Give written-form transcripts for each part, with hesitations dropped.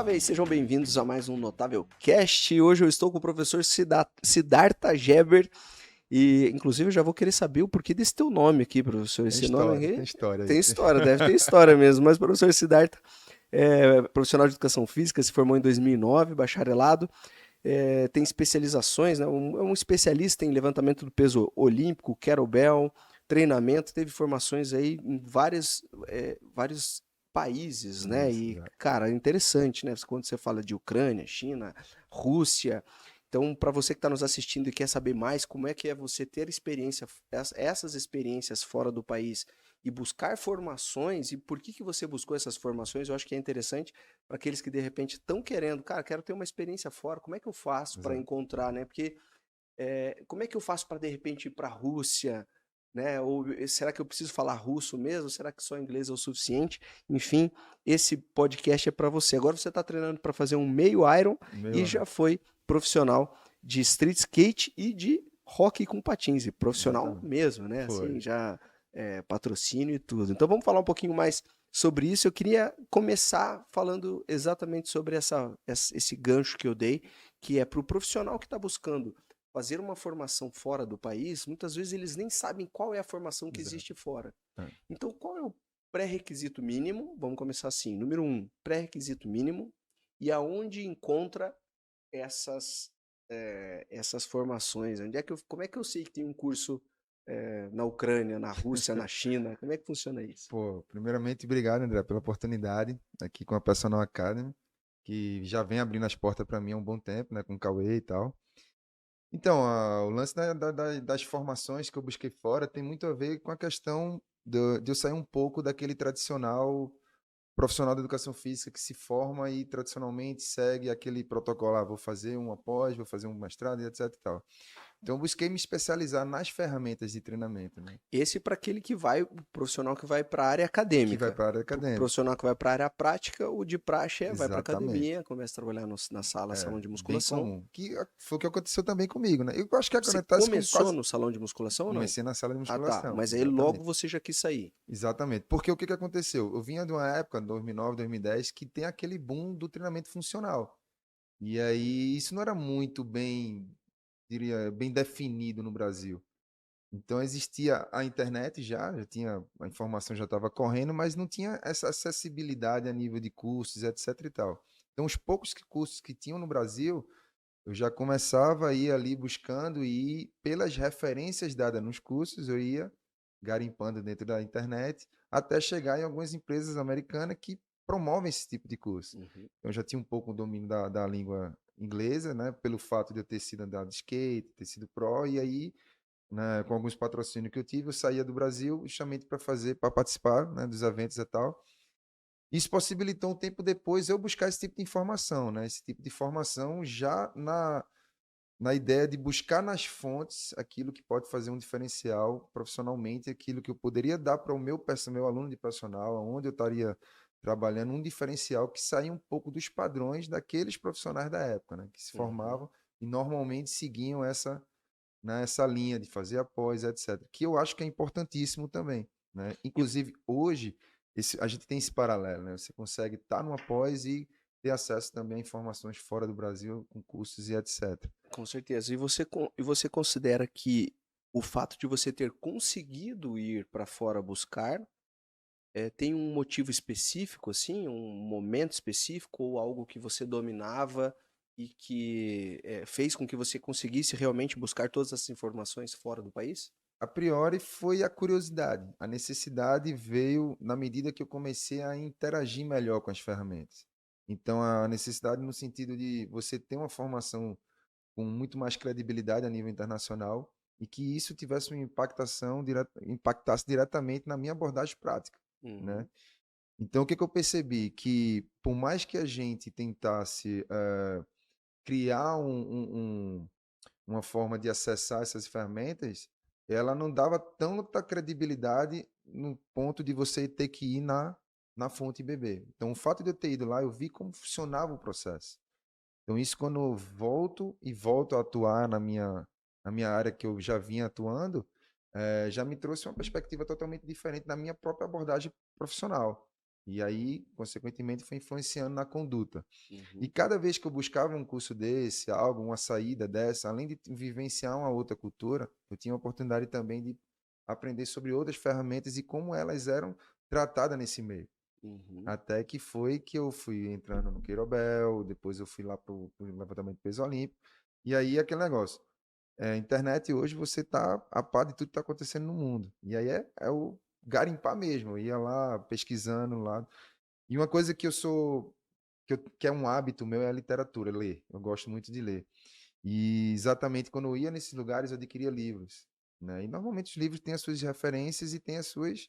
Salve aí, sejam bem-vindos a mais um Notável Cast. Hoje eu estou com o professor Siddhartha Geber e, inclusive, eu já vou querer saber o porquê desse teu nome aqui, professor. Esse nome Tem aqui história tem aí. história, deve ter história mesmo, mas o professor Siddhartha é profissional de educação física, se formou em 2009, bacharelado, tem especializações, né? É um especialista em levantamento do peso olímpico, kettlebell, treinamento, teve formações aí em vários países, né? Isso, E, exato. cara, interessante, né? Quando você fala de Ucrânia, China, Rússia. Então, para você que está nos assistindo e quer saber mais como é que é você ter experiência, essas experiências fora do país e buscar formações e por que você buscou essas formações, eu acho que é interessante para aqueles que de repente estão querendo, cara, quero ter uma experiência fora, como é que eu faço para Exato. encontrar, né? Porque como é que eu faço para de repente ir para a Rússia, né? Ou será que eu preciso falar russo mesmo? Será que só inglês é o suficiente? Enfim, esse podcast é para você. Agora você está treinando para fazer um meio Iron e Meu, já foi profissional de street skate e de hockey com patins, e profissional exatamente. mesmo, né? Assim, Foi. já patrocínio e tudo. Então vamos falar um pouquinho mais sobre isso. Eu queria começar falando exatamente sobre esse gancho que eu dei, que é para o profissional que está buscando fazer uma formação fora do país, muitas vezes eles nem sabem qual é a formação que Exato. existe fora. É. Então, qual é o pré-requisito mínimo? Vamos começar assim. Número um, pré-requisito mínimo e aonde encontra essas formações? Como é que eu sei que tem um curso na Ucrânia, na Rússia, na China? Como é que funciona isso? Pô, primeiramente, obrigado, André, pela oportunidade aqui com a Personal Academy, que já vem abrindo as portas para mim há um bom tempo, né, com o Cauê e tal. Então, o lance das formações que eu busquei fora tem muito a ver com a questão de eu sair um pouco daquele tradicional profissional da educação física que se forma e tradicionalmente segue aquele protocolo, vou fazer um após, vou fazer um mestrado e etc e tal. Então, eu busquei me especializar nas ferramentas de treinamento, né? Esse para aquele que vai, o profissional que vai para a área Que vai acadêmica. para a área Para o acadêmica. profissional que vai para a área prática, o de praxe vai para Exatamente. academia, começa a trabalhar na sala, É, salão de bem musculação. comum. Foi o que aconteceu também comigo, né? Eu acho que Você acontece com começou quase. no salão de musculação ou não? Comecei na sala de Ah, tá. musculação, Mas aí logo exatamente. você já quis sair. Exatamente. Porque o que que aconteceu? Eu vinha de uma época, 2009, 2010, que tem aquele boom do treinamento funcional. E aí isso não era muito bem, diria, bem definido no Brasil. Então existia a internet já tinha, a informação já estava correndo, mas não tinha essa acessibilidade a nível de cursos, etc e tal. Então os poucos cursos que tinham no Brasil, eu já começava a ir ali buscando e pelas referências dadas nos cursos, eu ia garimpando dentro da internet até chegar em algumas empresas americanas que promovem esse tipo de curso. Uhum. Então, eu já tinha um pouco o domínio da língua inglesa, né, pelo fato de eu ter sido andado de skate, ter sido pro, e aí, né, com alguns patrocínios que eu tive, eu saía do Brasil justamente para participar, né, dos eventos e tal. Isso possibilitou um tempo depois eu buscar esse tipo de informação, né, esse tipo de formação já na ideia de buscar nas fontes aquilo que pode fazer um diferencial profissionalmente, aquilo que eu poderia dar para o meu aluno de personal, onde eu estaria trabalhando, um diferencial que saia um pouco dos padrões daqueles profissionais da época, né, que se Uhum. formavam e normalmente seguiam essa linha de fazer após, etc. Que eu acho que é importantíssimo também, né? E Inclusive, hoje, a gente tem esse paralelo, né? Você consegue estar no após e ter acesso também a informações fora do Brasil, com cursos e etc. com certeza. E você considera que o fato de você ter conseguido ir para fora buscar tem um motivo específico, assim, um momento específico ou algo que você dominava e que fez com que você conseguisse realmente buscar todas essas informações fora do país? A priori foi a curiosidade. A necessidade veio na medida que eu comecei a interagir melhor com as ferramentas. Então, a necessidade no sentido de você ter uma formação com muito mais credibilidade a nível internacional e que isso tivesse uma impactasse diretamente na minha abordagem prática, né? Uhum. Então, o que que eu percebi? Que por mais que a gente tentasse criar uma forma de acessar essas ferramentas, ela não dava tanta credibilidade no ponto de você ter que ir na fonte e beber. Então, o fato de eu ter ido lá, eu vi como funcionava o processo. Então, isso quando eu volto a atuar na minha área que eu já vinha atuando, já me trouxe uma perspectiva totalmente diferente na minha própria abordagem profissional. E aí, consequentemente, foi influenciando na conduta. E Uhum, cada vez que eu buscava um curso desse, algo, uma saída dessa, além de vivenciar uma outra cultura, eu tinha a oportunidade também de aprender sobre outras ferramentas e como elas eram tratadas nesse meio. uhum. Até que foi que eu fui entrando no Queirobel, depois eu fui lá para o levantamento de peso olímpico, e aí aquele negócio. Internet hoje você está a par de tudo que está acontecendo no mundo. E aí é o garimpar mesmo. Eu ia lá pesquisando lá. E uma coisa que eu sou, que é um hábito meu é a literatura, ler. Eu gosto muito de ler. E exatamente quando eu ia nesses lugares eu adquiria livros, né? E normalmente os livros têm as suas referências e têm as suas,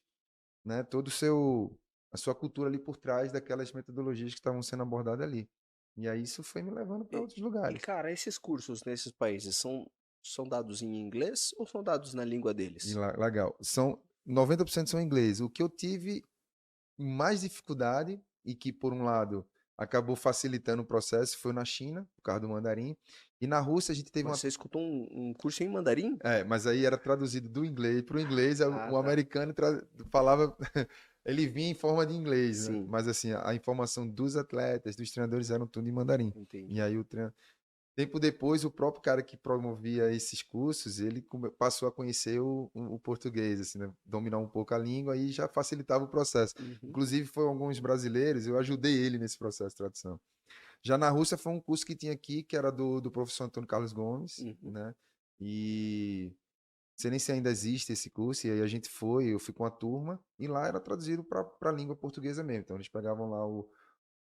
né, todo o seu a sua cultura ali por trás daquelas metodologias que estavam sendo abordadas ali. E aí isso foi me levando para E, outros lugares. cara, esses cursos nesses países são dados em inglês ou são dados na língua E deles? legal. São 90% são em inglês. O que eu tive mais dificuldade e que, por um lado, acabou facilitando o processo foi na China, por causa do mandarim. E na Rússia a gente teve Mas uma. você escutou um curso em mandarim? Mas aí era traduzido do inglês para o inglês, Ah, o tá. americano falava. Ele vinha em forma de inglês, né? Sim, Mas assim, a informação dos atletas, dos treinadores eram tudo em mandarim. E entendi. aí tempo depois, o próprio cara que promovia esses cursos, ele passou a conhecer o português, assim, né? Dominar um pouco a língua e já facilitava o processo. Uhum. Inclusive, foram alguns brasileiros, eu ajudei ele nesse processo de tradução. Já na Rússia foi um curso que tinha aqui, que era do professor Antônio Carlos Gomes, Uhum. né? E não sei nem se ainda existe esse curso, e aí a gente foi, eu fui com a turma, e lá era traduzido para a língua portuguesa mesmo. Então, eles pegavam lá o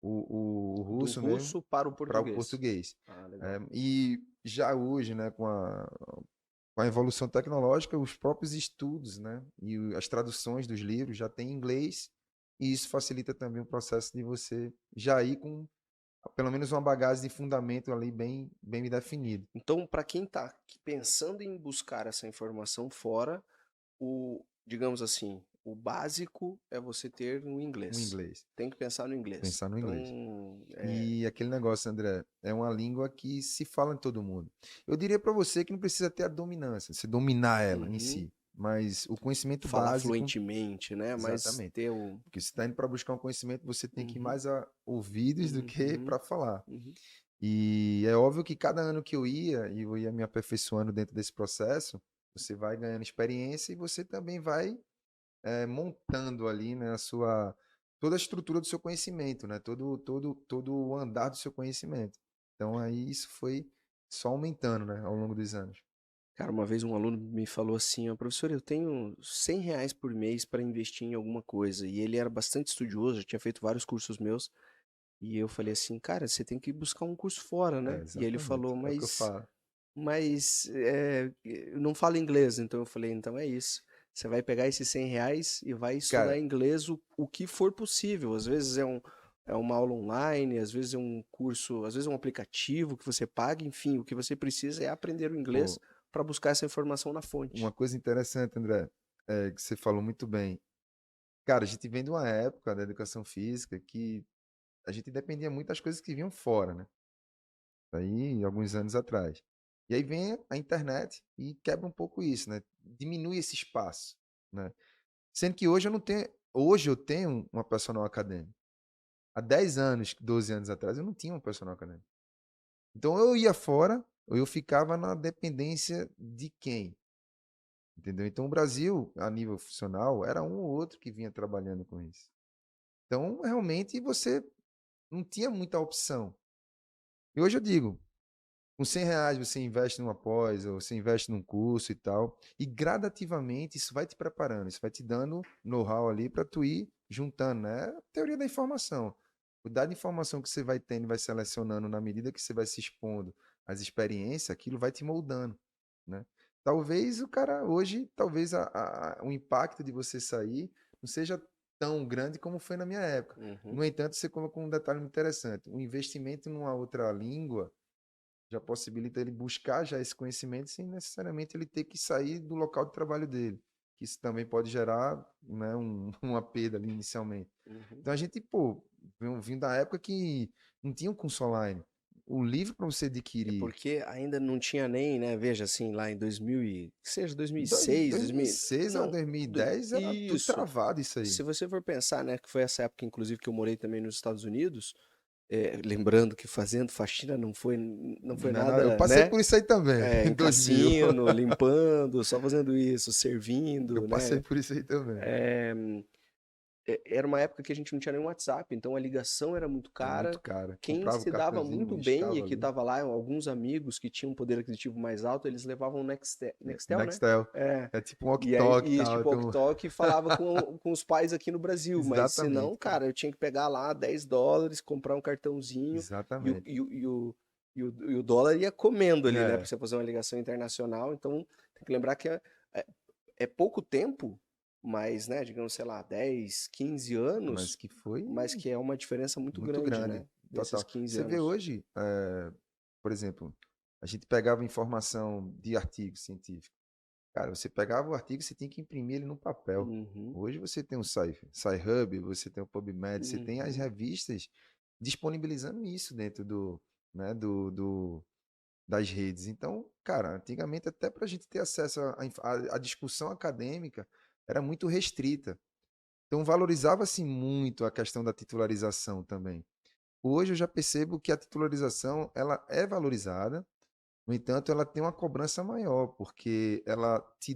Do russo mesmo russo para o para o português. português. Ah, legal. E já hoje, né, com a evolução tecnológica, os próprios estudos, né, e as traduções dos livros já têm em inglês, e isso facilita também o processo de você já ir com pelo menos uma bagagem de fundamento ali bem definido. Então, para quem está pensando em buscar essa informação fora, digamos assim, o básico é você ter um O inglês. inglês, Tem que pensar no inglês. pensar no inglês. Então, E aquele negócio, André, é uma língua que se fala em todo mundo. Eu diria para você que não precisa ter a dominância, você dominar ela em uhum, si, mas o conhecimento falar básico, fluentemente, né? Mas exatamente. ter o. Porque você está indo para buscar um conhecimento, você tem que ir Uhum, mais a ouvidos do que uhum, para falar. uhum. E é óbvio que cada ano que e eu ia me aperfeiçoando dentro desse processo, você vai ganhando experiência e você também vai montando ali, né, toda a estrutura do seu conhecimento, né, todo o andar do seu conhecimento. Então aí isso foi só aumentando, né, ao longo dos anos. Cara, uma vez um aluno me falou assim, ó, professor, eu tenho R$ 100 por mês para investir em alguma coisa. E ele era bastante estudioso, já tinha feito vários cursos meus. E eu falei assim, cara, você tem que buscar um curso fora, É, né? E ele exatamente. falou, É o que eu falo. eu não falo inglês. Então eu falei, então é isso. Você vai pegar esses R$ 100 e vai estudar Cara, inglês o que for possível. Às vezes é uma aula online, às vezes é um curso, às vezes é um aplicativo que você paga, enfim, o que você precisa é aprender o inglês pô, para buscar essa informação na uma fonte. coisa interessante, André, que você falou muito bem. Cara, a gente vem de uma época da educação física que a gente dependia muito das coisas que vinham fora, né? Aí, alguns anos atrás. E aí vem a internet e quebra um pouco isso, né? Diminui esse espaço, né? Sendo que hoje eu tenho uma personal acadêmica. Há 10 anos, 12 anos atrás, eu não tinha uma personal acadêmica. Então eu ia fora, ou eu ficava na dependência de quem? Entendeu? Então o Brasil, a nível funcional, era um ou outro que vinha trabalhando com isso. Então, realmente, você não tinha muita opção. E hoje eu digo, com R$ 100 você investe numa pós, ou você investe num curso e tal, e gradativamente isso vai te preparando, isso vai te dando know-how ali para tu ir juntando, né? A teoria da informação. O dado de informação que você vai tendo e vai selecionando na medida que você vai se expondo às experiências, aquilo vai te moldando, né? Talvez o cara hoje, talvez o impacto de você sair não seja tão grande como foi na minha época. Uhum. No entanto, você colocou um detalhe muito interessante. O investimento numa outra língua já possibilita ele buscar já esse conhecimento sem necessariamente ele ter que sair do local de trabalho dele, que isso também pode gerar, né, uma perda ali inicialmente. Uhum. Então a gente, pô, vim da época que não tinha um curso online. o livro para você É adquirir. porque ainda não tinha nem, né, veja assim, lá em 2000 que seja Dois- 2006, 2000, 2006 a não, 2010 era tudo isso. travado isso aí. Se você for pensar, né, que foi essa época, inclusive, que eu morei também nos Estados Unidos, lembrando que fazendo faxina não foi Não, não, eu nada, passei né, por isso aí também, em em 2000. cassino, limpando, só fazendo isso, Eu servindo, passei né, por isso aí também. eh, era uma época que a gente não tinha nem WhatsApp, então a ligação era muito Era muito cara. cara. Quem Comprava o se dava cartãozinho, muito bem e riscava que ali. estava lá, alguns amigos que tinham um poder aquisitivo mais alto, eles levavam o Nextel, né? Nextel. É. É tipo um E aí, walkie-talkie e e tal. tipo, walkie-talkie falava com os pais aqui no Brasil, mas se não, Exatamente, cara. cara, eu tinha que pegar lá $10, comprar um cartãozinho e o, Exatamente. e o, e o, e o dólar ia comendo ali, né, para É, você fazer uma ligação internacional. Então, tem que lembrar que é, é pouco tempo, mas, né, digamos, sei lá, 10, 15 mas anos, que foi mas que é uma diferença muito muito grande, grande. né, desses Total. 15 Você vê anos. hoje, por exemplo, a gente pegava informação de artigo científico. Cara, você pegava o artigo, você tinha que imprimir ele no papel. Uhum, Hoje você tem o SciHub, você tem o PubMed, você tem as uhum. revistas disponibilizando isso dentro né, das redes. Então, cara, antigamente até para a gente ter acesso à discussão acadêmica era muito restrita. Então valorizava-se muito a questão da titularização também. Hoje eu já percebo que a titularização ela é valorizada, no entanto, ela tem uma cobrança maior, porque ela te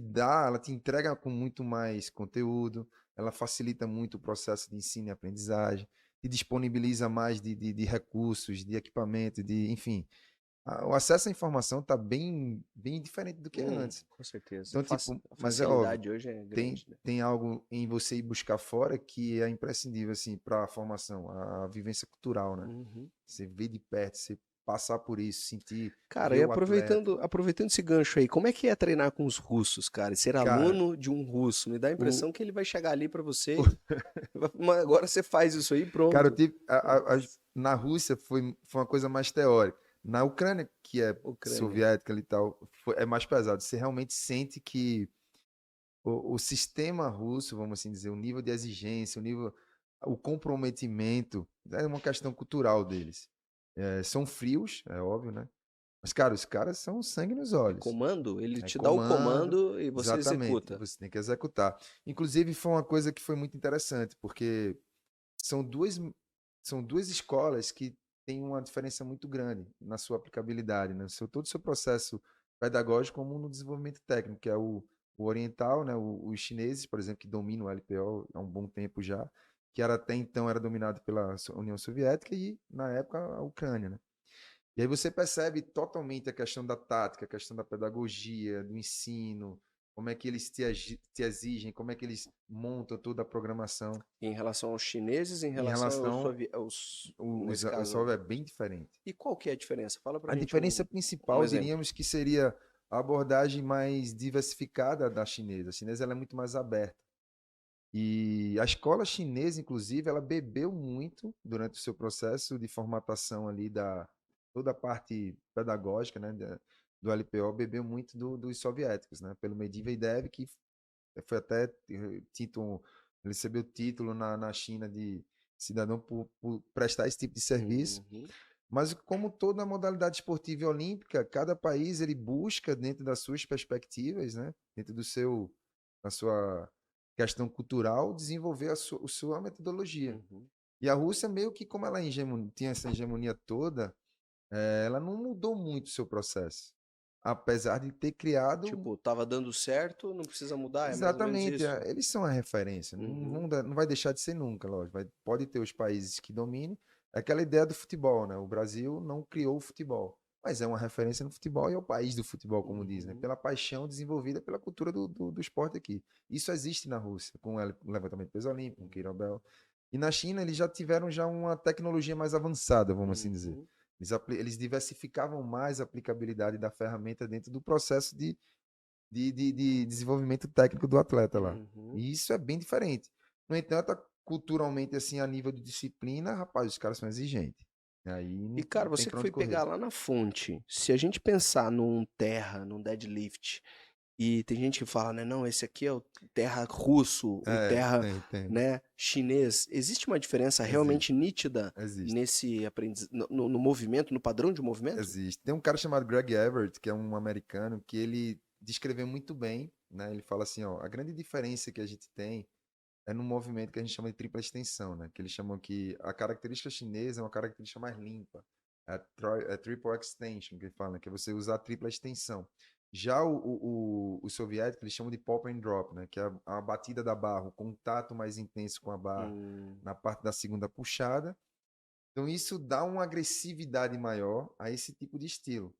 entrega com muito mais conteúdo, ela facilita muito o processo de ensino e aprendizagem, te disponibiliza mais de recursos, de equipamento, enfim. O acesso à informação está bem, bem diferente do que antes. Com certeza. Então, tipo, A mas é óbvio, facilidade hoje é tem, grande, né? tem algo em você ir buscar fora que é imprescindível, assim, para a formação, a vivência cultural, né? Uhum. Você ver de perto, você passar por isso, sentir, Cara, ver e o atleta. aproveitando esse gancho aí, como é que é treinar com os russos, cara? E ser Cara, aluno de um russo? Me dá a o, impressão que ele vai chegar ali pra você e "Mas agora você faz isso aí, e cara, eu pronto." tive, na Rússia foi uma coisa mais teórica. Na Ucrânia, que é Ucrânia. soviética ali e tal, é mais pesado. Você realmente sente que o sistema russo, vamos assim dizer, o nível de exigência, o comprometimento, é uma questão cultural deles. São frios, é óbvio, né? Mas, cara, os caras são sangue nos É olhos. comando? Ele É te dá o comando, comando e você exatamente, executa. você tem que executar. Inclusive, foi uma coisa que foi muito interessante, porque são duas, são duas escolas que têm uma diferença muito grande na sua aplicabilidade, né? Todo o seu processo pedagógico como no desenvolvimento técnico, que é o oriental, né? Os chineses, por exemplo, que dominam o LPO há um bom tempo já, que até então era dominado pela União Soviética e, na época, a Ucrânia, né? E aí você percebe totalmente a questão da tática, a questão da pedagogia, do ensino, como é que eles te exigem, como é que eles montam toda a programação. Em relação aos chineses, em Em relação relação nesse o caso. solo é bem diferente. E qual que é a diferença? Fala pra A gente diferença um principal, exemplo. diríamos que seria a abordagem mais diversificada da chinesa. A chinesa ela é muito mais aberta. E a escola chinesa, inclusive, ela bebeu muito durante o seu processo de formatação ali da toda a parte pedagógica, né, do LPO, bebeu muito dos soviéticos, né, pelo Medvedev, que foi até título, ele recebeu título na China de cidadão por prestar esse tipo de serviço. Uhum. Mas como toda modalidade esportiva e olímpica, cada país ele busca dentro das suas perspectivas, né, dentro da sua questão cultural, desenvolver a sua metodologia. Uhum. E a Rússia meio que como ela tinha essa hegemonia toda, ela não mudou muito o seu processo, apesar de ter criado. Tipo, tava dando certo, não precisa mudar, é mais ou menos Exatamente, isso? eles são a referência, Uhum. não vai deixar de ser nunca, lógico. Pode ter os países que dominem, é aquela ideia do futebol, né? O Brasil não criou o futebol, mas é uma referência no futebol e é o país do futebol, como diz, né? Uhum. Pela paixão desenvolvida pela cultura do esporte aqui. Isso existe na Rússia, com o levantamento de peso olímpico, com o Quirobel. E na China eles já tiveram já uma tecnologia mais avançada, vamos assim dizer. Uhum. Eles diversificavam mais a aplicabilidade da ferramenta dentro do processo de desenvolvimento técnico do atleta lá. Uhum. E isso é bem diferente. No entanto, culturalmente, assim, a nível de disciplina, rapaz, os caras são exigentes. Aí E, não cara, tem você que pra foi onde correr. pegar lá na fonte, se a gente pensar num terra, num deadlift, E tem gente que fala, né, não, esse aqui é o terra russo, o É, terra, tem. né, chinês. Existe uma diferença Existe, realmente nítida existe, nesse no movimento, no padrão de movimento? existe. Tem um cara chamado Greg Everett, que é um americano, que ele descreveu muito bem, né? Ele fala assim, ó, a grande diferença que a gente tem é no movimento que a gente chama de tripla extensão, né? Que eles chamam que a característica chinesa é uma característica mais limpa. É triple extension, que ele fala, né? Que é você usar a tripla extensão. Já o soviético, eles chamam de pop and drop, né? Que é a batida da barra, o contato mais intenso com a barra Hum, na parte da segunda puxada. Então, isso dá uma agressividade maior a esse tipo de estilo.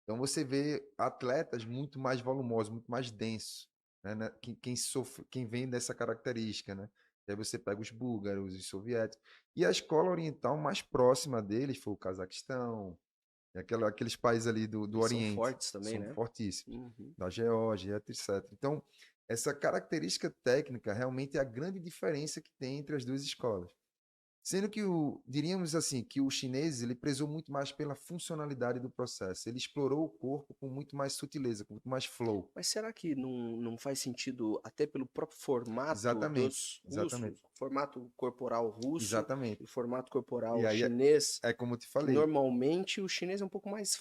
Então, você vê atletas muito mais volumosos, muito mais densos, né? Quem vem dessa característica, né? E aí você pega os búlgaros, os soviéticos. E a escola oriental mais próxima deles foi o Cazaquistão, aqueles países ali do eles são Oriente, fortes também, são né? fortíssimos, Uhum. da Geórgia, etc. Então, essa característica técnica realmente é a grande diferença que tem entre as duas escolas. Sendo que diríamos assim, que o chinês ele prezou muito mais pela funcionalidade do processo. Ele explorou o corpo com muito mais sutileza, com muito mais flow. Mas será que não faz sentido, até pelo próprio formato Exatamente, dos exatamente, russos, formato corporal russo exatamente. e formato E corporal aí chinês, é como eu te que falei, normalmente o chinês é um pouco mais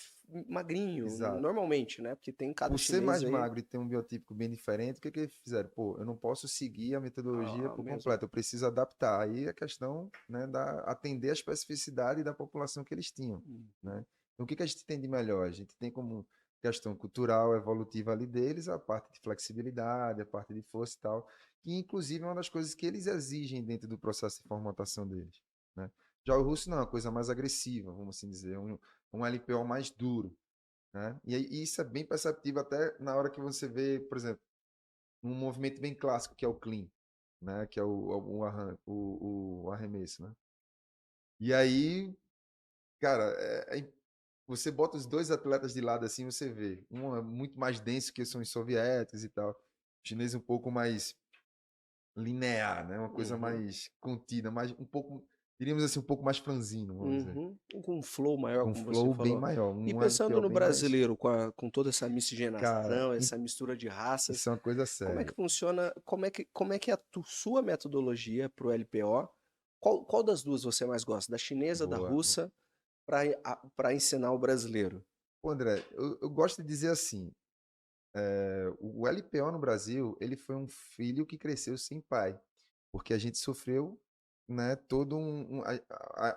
magrinho, exato. normalmente, né? Porque tem cada Por ser chinês mais aí, magro e ter um biotipo bem diferente, o que eles fizeram? Pô, eu não posso seguir a metodologia por mesmo. completo, eu preciso adaptar. Aí a questão, né, da atender a especificidade da população que eles tinham, Uhum. né? Então, o que a gente tem de melhor? A gente tem como questão cultural, evolutiva ali deles, a parte de flexibilidade, a parte de força e tal, que inclusive é uma das coisas que eles exigem dentro do processo de formatação deles, né? Já o russo não, é uma coisa mais agressiva, vamos assim dizer, um LPO mais duro, né? E aí, isso é bem perceptível até na hora que você vê, por exemplo, um movimento bem clássico que é o clean, né? Que é o arremesso, né? E aí, cara, você bota os dois atletas de lado assim, você vê. Um é muito mais denso que são os soviéticos e tal. O chinês um pouco mais linear, né? Uma coisa Uhum. mais contida, mais um pouco, diríamos assim, um pouco mais franzino, vamos dizer. Uhum. Com um flow maior, Com como você flow bem falou. maior, E um pensando LPO no bem mais, brasileiro, com toda essa cara, miscigenação, essa mistura de raças, isso é uma coisa como é que séria. funciona, como é que é a sua metodologia para o LPO? Qual das duas você mais gosta? Da chinesa, da Boa. russa, para ensinar o brasileiro? Pô, André, eu gosto de dizer assim, o LPO no Brasil, ele foi um filho que cresceu sem pai, porque a gente sofreu, né,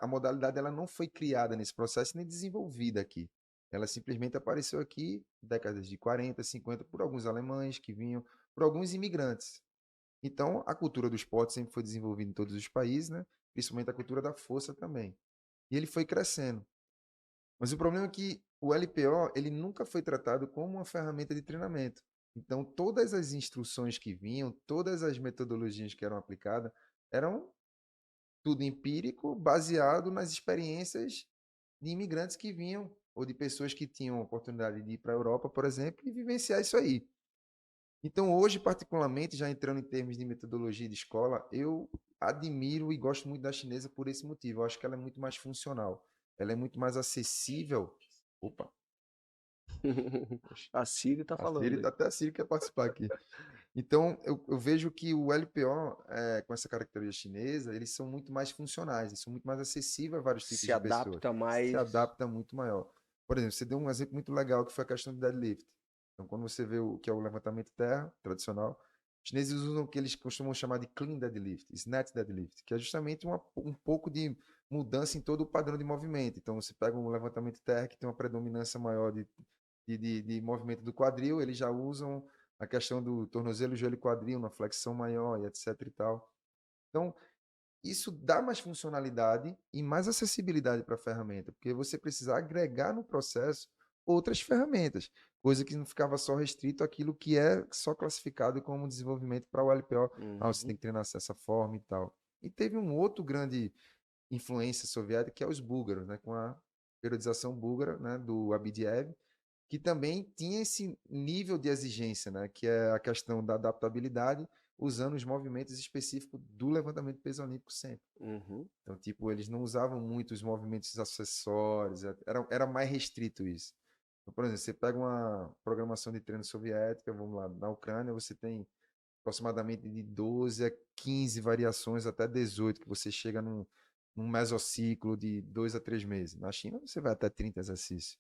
a modalidade ela não foi criada nesse processo nem desenvolvida aqui. Ela simplesmente apareceu aqui décadas de 40, 50 por alguns alemães que vinham, por alguns imigrantes. Então, a cultura do esporte sempre foi desenvolvida em todos os países, né? Principalmente a cultura da força também. E ele foi crescendo. Mas o problema é que o LPO ele nunca foi tratado como uma ferramenta de treinamento. Então, todas as instruções que vinham, todas as metodologias que eram aplicadas, eram tudo empírico, baseado nas experiências de imigrantes que vinham, ou de pessoas que tinham a oportunidade de ir para a Europa, por exemplo, e vivenciar isso aí. Então, hoje, particularmente, já entrando em termos de metodologia de escola, eu admiro e gosto muito da chinesa por esse motivo. Eu acho que ela é muito mais funcional, ela é muito mais acessível. Opa, poxa, A Siri tá a Siri, falando aí. até a Siri quer participar aqui. Então, eu vejo que o LPO, com essa característica chinesa, eles são muito mais funcionais, eles são muito mais acessíveis a vários tipos Se de pessoas. adapta Se mais. adapta muito maior. Por exemplo, você deu um exemplo muito legal que foi a questão do deadlift. Então, quando você vê o que é o levantamento terra, tradicional, os chineses usam o que eles costumam chamar de clean deadlift, snatch deadlift, que é justamente um pouco de mudança em todo o padrão de movimento. Então, você pega um levantamento terra que tem uma predominância maior de movimento do quadril, eles já usam a questão do tornozelo, joelho e quadril, uma flexão maior e etc e tal. Então, isso dá mais funcionalidade e mais acessibilidade para a ferramenta, porque você precisa agregar no processo outras ferramentas, coisa que não ficava só restrito àquilo que é só classificado como desenvolvimento para o LPO. Ah, você tem Uhum. que treinar dessa forma e tal. E teve um outro grande influência soviética, que é os búlgaros, né, com a periodização búlgara, né, do Abdiev, que também tinha esse nível de exigência, né, que é a questão da adaptabilidade, usando os movimentos específicos do levantamento de peso olímpico sempre. Uhum. Então, tipo, eles não usavam muito os movimentos acessórios, era mais restrito isso. Então, por exemplo, você pega uma programação de treino soviética, vamos lá, na Ucrânia, você tem aproximadamente de 12 a 15 variações, até 18, que você chega num mesociclo de 2 a 3 meses. Na China, você vai até 30 exercícios.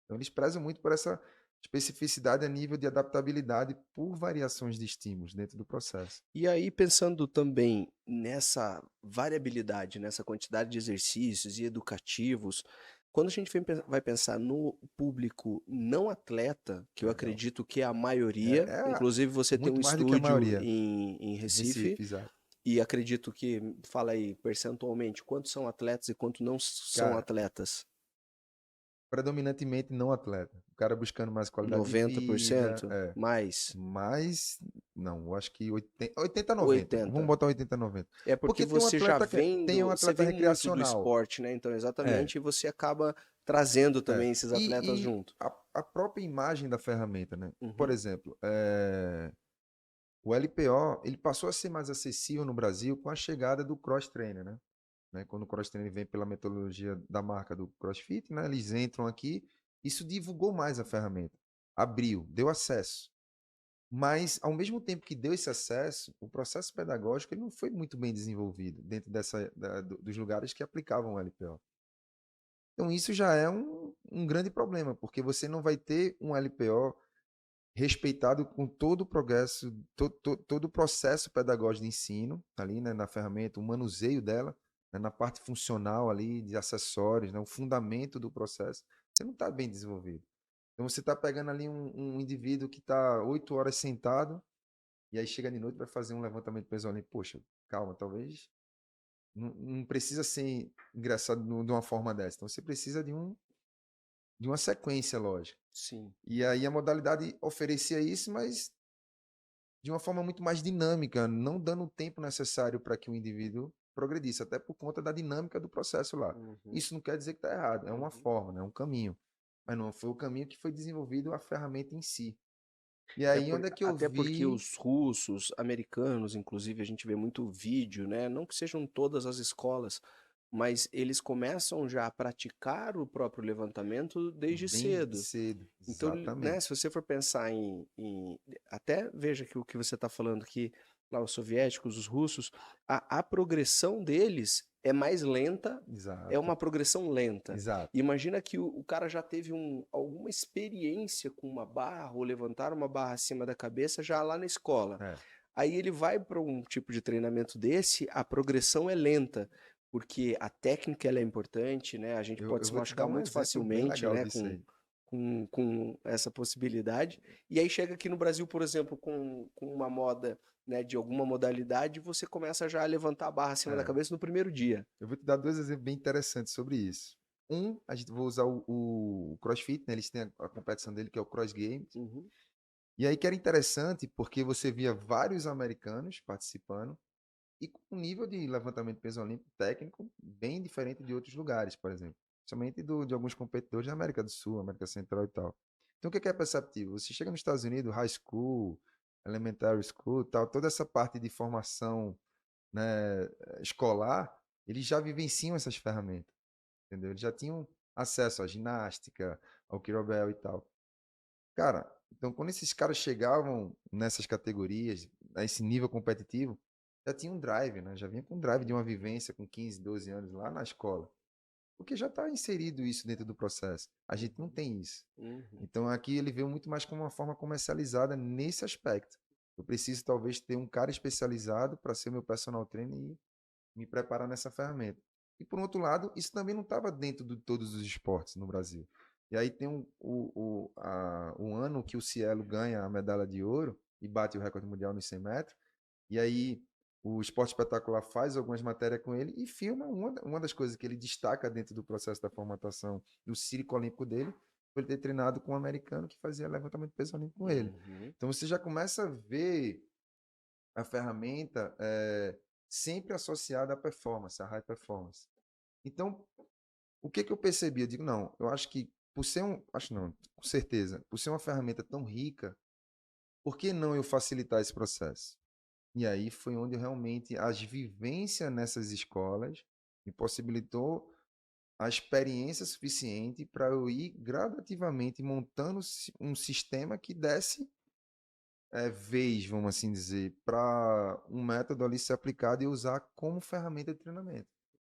Então, eles prezam muito por essa especificidade a nível de adaptabilidade por variações de estímulos dentro do processo. E aí, pensando também nessa variabilidade, nessa quantidade de exercícios e educativos, quando a gente vai pensar no público não atleta, que eu Legal. acredito que é a maioria, É inclusive você tem um muito mais do que a estúdio maioria. em Recife, Recife, exato. e acredito que, fala aí, percentualmente, quantos são atletas e quantos não são Cara, atletas? predominantemente não atleta. O cara buscando mais qualidade de vida, 90%? Mais? mas não, eu acho que 80 90. Vamos 80%? botar 80 90. É porque Porque tem um você já atleta que vem tem um você atleta vem muito do recreacional. esporte, né? Então, É, exatamente, e você acaba trazendo é. também esses atletas junto. A própria imagem da ferramenta, né? Por Uhum. exemplo, o LPO, ele passou a ser mais acessível no Brasil com a chegada do cross trainer, né? Quando o cross trainer vem pela metodologia da marca do CrossFit, né? Eles entram aqui, isso divulgou mais a ferramenta, abriu, deu acesso. Mas, ao mesmo tempo que deu esse acesso, o processo pedagógico ele não foi muito bem desenvolvido dentro dos lugares que aplicavam o LPO. Então, isso já é um grande problema, porque você não vai ter um LPO respeitado com todo o progresso, todo o processo pedagógico de ensino, ali, né, na ferramenta, o manuseio dela, né, na parte funcional ali, de acessórios, né, o fundamento do processo, você não está bem desenvolvido. Então você está pegando ali um indivíduo que está 8 horas sentado, e aí chega de noite vai fazer um levantamento de peso olímpico. Poxa, calma, talvez não precisa ser engraçado de uma forma dessa. Então você precisa de uma sequência lógica. Sim. E aí a modalidade oferecia isso, mas de uma forma muito mais dinâmica, não dando o tempo necessário para que o indivíduo progredisse, até por conta da dinâmica do processo lá. Uhum. Isso não quer dizer que está errado, é uma Uhum. forma, né? É um caminho. Mas não foi o caminho que foi desenvolvido a ferramenta em si. E É aí, por onde é que eu até porque vi. os russos, americanos, inclusive, a gente vê muito vídeo, né, não que sejam todas as escolas, mas eles começam já a praticar o próprio levantamento desde Bem cedo. cedo, Então, né, exatamente. se você for pensar até veja que o que você está falando aqui, lá os soviéticos, os russos, a progressão deles é mais lenta, é Exato, uma progressão lenta. exato. Imagina que o cara já teve alguma experiência com uma barra ou levantar uma barra acima da cabeça já lá na escola. É. Aí ele vai para um tipo de treinamento desse, a progressão é lenta, porque a técnica ela é importante, né? A gente pode Eu se vou te dar machucar um muito exemplo bem facilmente, legal né? disso aí. Com essa possibilidade. E aí chega aqui no Brasil, por exemplo, com uma moda, né, de alguma modalidade, você começa já a levantar a barra acima da É. cabeça no primeiro dia. Eu vou te dar dois exemplos bem interessantes sobre isso. A gente vai usar o CrossFit, né? Eles têm a competição dele, que é o Cross Games. Uhum. E aí que era interessante, porque você via vários americanos participando e com um nível de levantamento de peso olímpico técnico bem diferente de outros lugares, por exemplo. Somente de alguns competidores da América do Sul, América Central e tal. Então, o que é perceptível? Você chega nos Estados Unidos, high school, elementary school, tal, toda essa parte de formação, né, escolar, eles já vivenciam essas ferramentas, entendeu? Eles já tinham acesso à ginástica, ao kettlebell e tal. Cara, então quando esses caras chegavam nessas categorias, a esse nível competitivo, já tinha um drive, né? Já vinha com um drive de uma vivência com 15, 12 anos lá na escola. Porque já está inserido isso dentro do processo. A gente não Uhum. tem isso. Uhum. Então aqui ele veio muito mais como uma forma comercializada nesse aspecto. Eu preciso talvez ter um cara especializado para ser meu personal trainer e me preparar nessa ferramenta. E por outro lado, isso também não estava dentro de todos os esportes no Brasil. E aí tem o ano que o Cielo ganha a medalha de ouro e bate o recorde mundial nos 100 metros. E aí o Esporte Espetacular faz algumas matérias com ele e filma uma das coisas que ele destaca dentro do processo da formatação do círculo olímpico dele, foi ele ter treinado com um americano que fazia levantamento de peso olímpico com ele. Uhum. Então você já começa a ver a ferramenta sempre associada à performance, à high performance. Então, o que eu percebi? Eu digo, não, eu acho que por ser acho não, com certeza, por ser uma ferramenta tão rica, por que não eu facilitar esse processo? E aí foi onde realmente as vivências nessas escolas me possibilitou a experiência suficiente para eu ir gradativamente montando um sistema que desse vez, vamos assim dizer, para um método ali ser aplicado e usar como ferramenta de treinamento.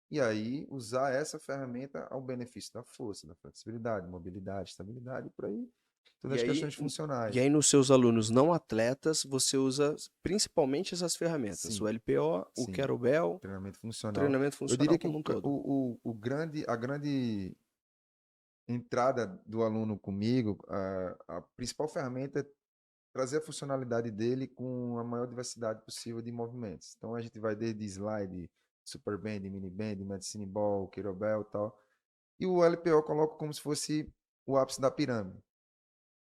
E aí, usar essa ferramenta ao benefício da força, da flexibilidade, mobilidade, estabilidade, por aí, E todas as aí, questões e funcionais. aí nos seus alunos não atletas, você usa principalmente essas ferramentas, o Sim, LPO, o sim, kettlebell, treinamento funcional. treinamento Eu funcional diria que como um todo. a grande entrada do aluno comigo, a principal ferramenta é trazer a funcionalidade dele com a maior diversidade possível de movimentos. Então a gente vai desde slide, super band, mini band, medicine ball, kettlebell e tal. E o LPO eu coloco como se fosse o ápice da pirâmide.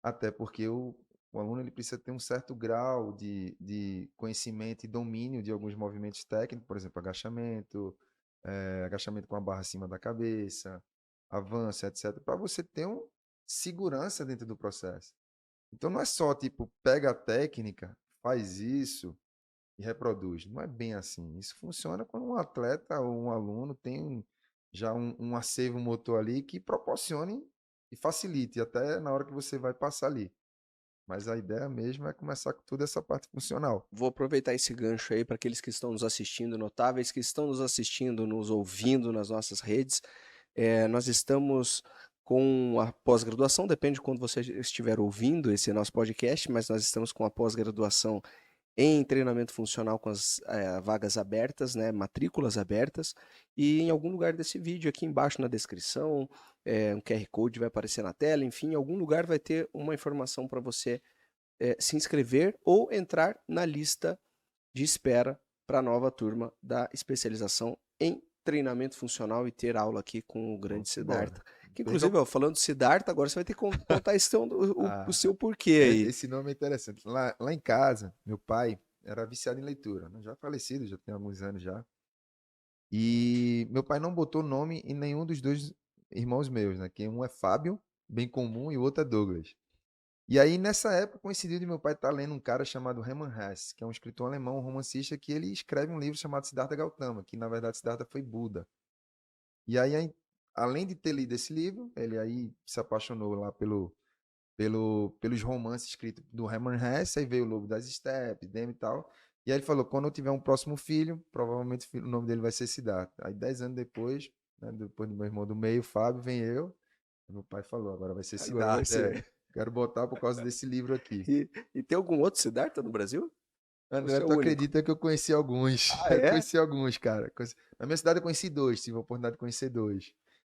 Até porque o aluno ele precisa ter um certo grau de conhecimento e domínio de alguns movimentos técnicos, por exemplo, agachamento, agachamento com a barra acima da cabeça, avanço, etc., para você ter segurança dentro do processo. Então não é só tipo, pega a técnica, faz isso e reproduz. Não é bem assim. Isso funciona quando um atleta ou um aluno tem já um acervo motor ali que proporcione e facilite até na hora que você vai passar ali. Mas a ideia mesmo é começar com toda essa parte funcional. Vou aproveitar esse gancho aí para aqueles que estão nos assistindo, notáveis que estão nos assistindo, nos ouvindo nas nossas redes. Nós estamos com a pós-graduação, depende de quando você estiver ouvindo esse nosso podcast, mas nós estamos com a pós-graduação em treinamento funcional com as vagas abertas, né, matrículas abertas, e em algum lugar desse vídeo, aqui embaixo na descrição, um QR Code vai aparecer na tela, enfim, em algum lugar vai ter uma informação para você se inscrever ou entrar na lista de espera para a nova turma da especialização em treinamento funcional e ter aula aqui com o grande Vamos embora. Siddhartha. Que Perca... inclusive, ó, falando do Siddhartha, agora você vai ter que contar o Ah, seu porquê aí. esse nome é interessante. Lá em casa, meu pai era viciado em leitura, né? Já falecido, já tem alguns anos já. E meu pai não botou nome em nenhum dos dois irmãos meus, né? Que um é Fábio, bem comum, e o outro é Douglas. E aí, nessa época, coincidiu de meu pai estar lendo um cara chamado Hermann Hesse, que é um escritor alemão, um romancista, que ele escreve um livro chamado Siddhartha Gautama, que na verdade Siddhartha foi Buda. E aí, além de ter lido esse livro, ele aí se apaixonou lá pelos romances escritos do Hermann Hesse, aí veio o Lobo das Steppes, Deme e tal. E aí ele falou, quando eu tiver um próximo filho, provavelmente o nome dele vai ser Siddhartha. Aí 10 anos depois, né, depois do meu irmão do meio, Fábio, vem eu. Meu pai falou, agora vai ser Agora vai Siddhartha. ser. Quero botar por causa desse livro aqui. E tem algum outro Siddhartha no Brasil? André, Você é o tu único. acredita que eu conheci alguns? Ah, Eu é? conheci alguns, cara. Na minha cidade eu conheci dois, tive a oportunidade de conhecer dois.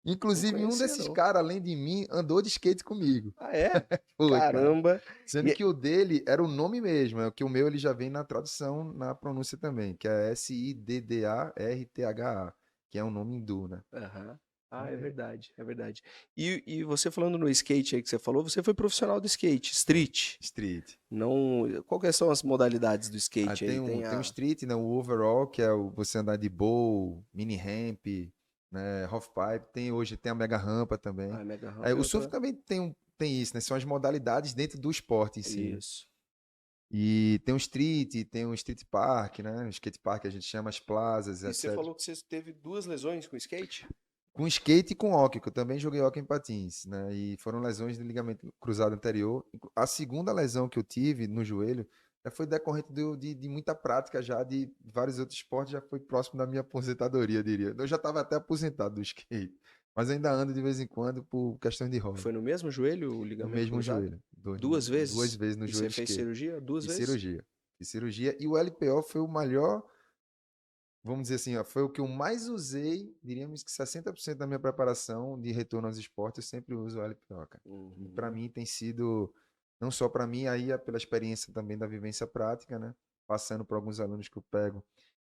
Não Inclusive, um conhecia, desses não. caras, além de mim, andou de skate comigo. Ah, é? Foi, cara. Caramba. Sendo E, que o dele era o nome mesmo, é o que o meu ele já vem na tradução, na pronúncia também, que é Siddartha, que é um nome hindu, né? aham. Ah, Então é é verdade, é verdade. E você falando no skate aí que você falou, você foi profissional do skate, street. street. Não, quais são as modalidades do Ah, skate aí? Tem tem um a street, né? O overall, que é você andar de bowl, mini ramp, né? Half pipe. Hoje tem a mega rampa também. Mega Aí, Ramp é o surf outra. também tem isso, né? São as modalidades dentro do esporte em si, né? Isso. E tem um street park, né? O skate park a gente chama as plazas, E você etc. falou que você teve duas lesões com skate? Com skate e com hóquei, que eu também joguei hóquei em patins, né? E foram lesões de ligamento cruzado anterior. A segunda lesão que eu tive no joelho já foi decorrente de muita prática já de vários outros esportes, já foi próximo da minha aposentadoria, eu diria. Eu já estava até aposentado do skate, mas ainda ando de vez em quando por questões de hobby. Foi no mesmo joelho o No ligamento mesmo cruzado? joelho, Duas duas vezes? vezes no E você joelho fez esquerdo. cirurgia duas Fiz vezes? cirurgia. Fiz cirurgia e o LPO foi o melhor. Vamos dizer assim, ó, foi o que eu mais usei, diríamos que 60% da minha preparação de retorno aos esportes, eu sempre uso o LPO, cara. E para Uhum. mim tem sido, não só para mim, aí é pela experiência também da vivência prática, né? Passando por alguns alunos que eu pego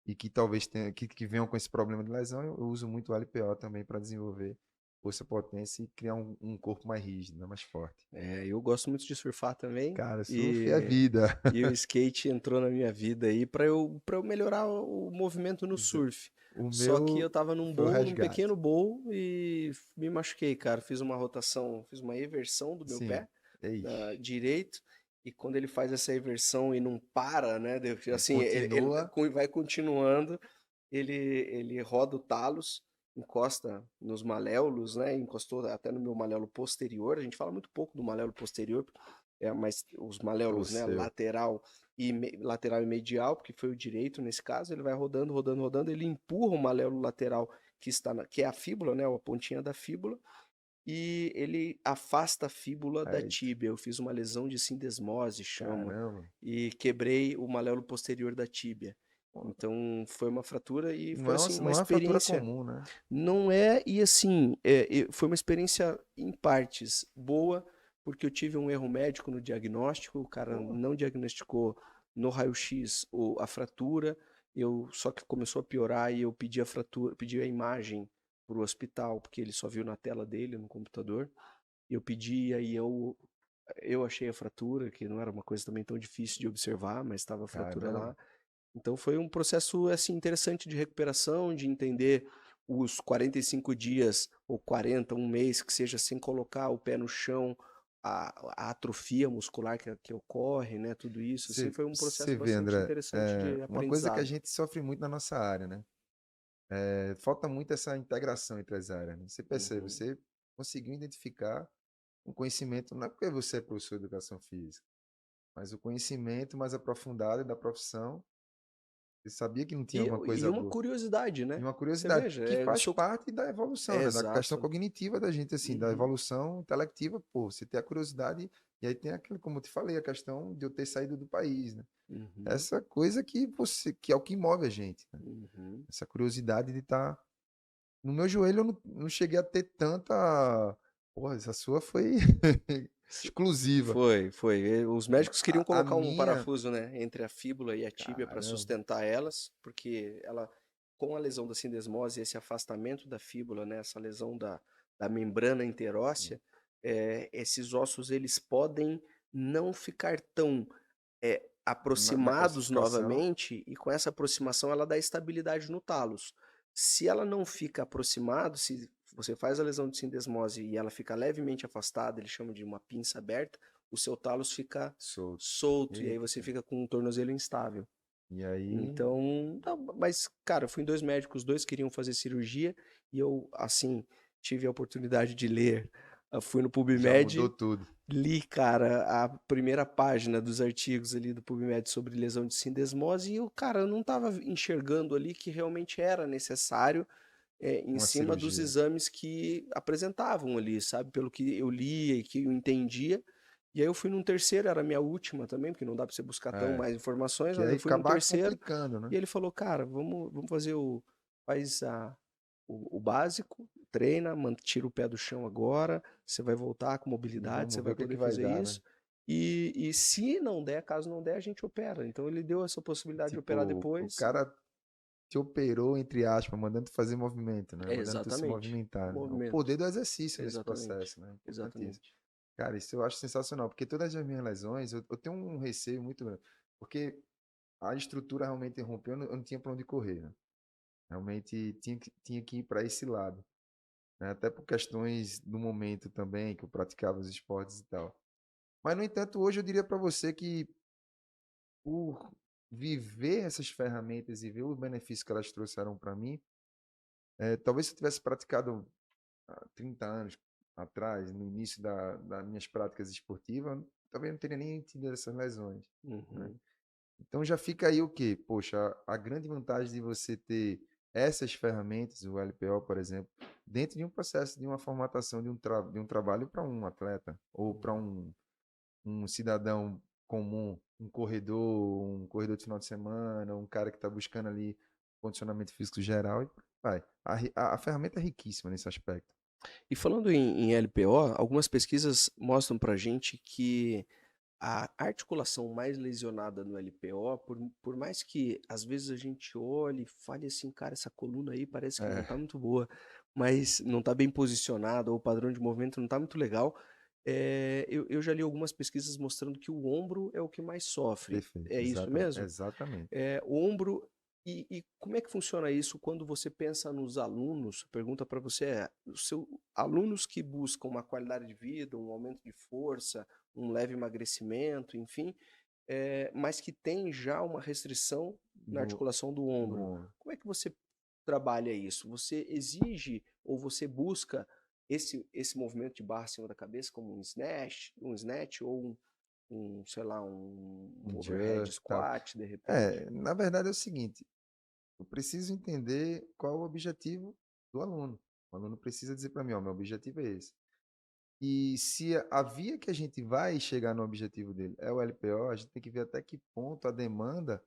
e que talvez que venham com esse problema de lesão, eu uso muito o LPO também para desenvolver força, potência e criar um corpo mais rígido, né? Mais forte. Eu gosto muito de surfar também Cara, surf é e, vida. e o skate entrou na minha vida aí para eu melhorar o movimento no surf. O Só que eu meu tava foi o num resgate. pequeno bowl e me machuquei, cara. Fiz uma rotação, fiz uma eversão do meu Sim. pé Ei, direito. E quando ele faz essa eversão e não para, né? Assim, ele continua. vai continuando, ele roda o talos. encosta nos maléolos, né? Encostou até no meu maléolo posterior. A gente fala muito pouco do maléolo posterior, mas os O maléolos, né? seu. Lateral e medial, porque foi o direito nesse caso, ele vai rodando, rodando, rodando, ele empurra o maléolo lateral que é a fíbula, né? A pontinha da fíbula, e ele afasta a fíbula da Eita, tíbia. Eu fiz uma lesão de sindesmose, chama, caramba. e quebrei o maléolo posterior da tíbia. Então foi uma fratura e Não foi é assim uma não é uma fratura experiência. comum, né? Não é, e assim, foi uma experiência em partes boa, porque eu tive um erro médico no diagnóstico, o cara Pô, não diagnosticou no raio-x a fratura, só que começou a piorar e eu pedi a fratura, pedi a imagem para o hospital, porque ele só viu na tela dele, no computador. Eu pedi, aí eu achei a fratura, que não era uma coisa também tão difícil de observar, mas estava a fratura caramba. lá. Então foi um processo assim interessante de recuperação, de entender os 45 dias ou 40, um mês que seja sem colocar o pé no chão, a atrofia muscular que ocorre, né? Tudo isso, assim, foi um processo Você vê, bastante André, interessante de uma coisa que a aprendizado. gente sofre muito na nossa área, né? Falta muito essa integração entre as áreas, né? Você percebe, Uhum. você conseguiu identificar um conhecimento, não é porque você é professor de educação física, mas o conhecimento mais aprofundado da profissão, você sabia que não tinha alguma E coisa uma boa. curiosidade, E né? uma Você curiosidade, veja, que o faz seu. parte da evolução, né? Da questão Exato. cognitiva da gente, assim, da Uhum, evolução intelectiva, pô, você tem a curiosidade, e aí tem aquilo, como eu te falei, a questão de eu ter saído do país, né? uhum, Essa coisa que é o que move a gente, né? uhum. Essa curiosidade de estar. No meu joelho eu não cheguei a ter tanta. Porra, essa sua foi Se- exclusiva. Foi. Os médicos queriam A colocar um minha. parafuso, né, entre a fíbula e a tíbia para Caramba. sustentar elas, porque com a lesão da sindesmose, esse afastamento da fíbula, né, essa lesão da membrana interóssea, esses ossos eles podem não ficar tão Naquela aproximados situação. novamente, e com essa aproximação ela dá estabilidade no talos. Se ela não fica aproximado, se você faz a lesão de sindesmose e ela fica levemente afastada, ele chama de uma pinça aberta, o seu talos fica Solto. solto e aí você Eita. fica com um tornozelo instável. E aí. Então, não, mas cara, eu fui em dois médicos, os dois queriam fazer cirurgia e eu, assim, tive a oportunidade de ler. Fui no Já mudou PubMed, tudo. li, cara, a primeira página dos artigos ali do PubMed sobre lesão de sindesmose e o cara eu não estava enxergando ali que realmente era necessário em Uma cima dos cirurgia. exames que apresentavam ali, sabe? Pelo que eu lia e que eu entendia. E aí eu fui num terceiro, era a minha última também, porque não dá para você buscar tão É. mais informações, Que mas aí eu fui num acabar terceiro complicando, né? e ele falou, cara, vamos fazer faz o básico, treina, tira o pé do chão agora, você vai voltar com E mobilidade, você vamos ver vai o que é que poder vai fazer dar, né? isso. E se não der, caso não der, a gente opera. Então ele deu essa possibilidade de operar Tipo, o depois. cara te operou, entre aspas, mandando tu fazer movimento, né? Mandando tu se Exatamente. movimentar, né? O Movimento. poder do exercício nesse Exatamente. processo, né? Importantíssimo. Exatamente. Cara, isso eu acho sensacional, porque todas as minhas lesões, eu tenho um receio muito grande, porque a estrutura realmente rompeu, eu não tinha para onde correr, né? Realmente tinha que ir para esse lado, né? Até por questões do momento também, que eu praticava os esportes e tal. Mas, no entanto, hoje eu diria para você que por viver essas ferramentas e ver os benefícios que elas trouxeram para mim, talvez se eu tivesse praticado há 30 anos atrás, no início das minhas práticas esportivas, talvez não teria nem tido essas lesões, né? Uhum. Então já fica aí o quê? Poxa, a grande vantagem de você ter essas ferramentas, o LPO, por exemplo, dentro de um processo de uma formatação de um trabalho para um atleta ou para Uhum. um cidadão comum, um corredor de final de semana, um cara que está buscando ali condicionamento físico geral e vai. A ferramenta é riquíssima nesse aspecto. E falando em LPO, algumas pesquisas mostram pra gente que a articulação mais lesionada no LPO, por mais que às vezes a gente olhe e fale assim, cara, essa coluna aí parece que não tá É, muito boa, mas não tá bem posicionada, ou o padrão de movimento não tá muito legal. Eu já li algumas pesquisas mostrando que o ombro é o que mais sofre. perfeito, É isso mesmo? exatamente. O ombro. E como é que funciona isso quando você pensa nos alunos? Pergunta para você os alunos que buscam uma qualidade de vida, um aumento de força, um leve emagrecimento, enfim, mas que tem já uma restrição na No, articulação do no ombro. ombro. Como é que você trabalha isso? Você exige ou você busca esse movimento de barra acima da cabeça como um snatch ou sei lá, um Um overhead just, tal. squat, de repente? Na verdade é o seguinte, eu preciso entender qual é o objetivo do aluno. O aluno precisa dizer para mim: "Ó, meu objetivo é esse". E se a via que a gente vai chegar no objetivo dele é o LPO, a gente tem que ver até que ponto a demanda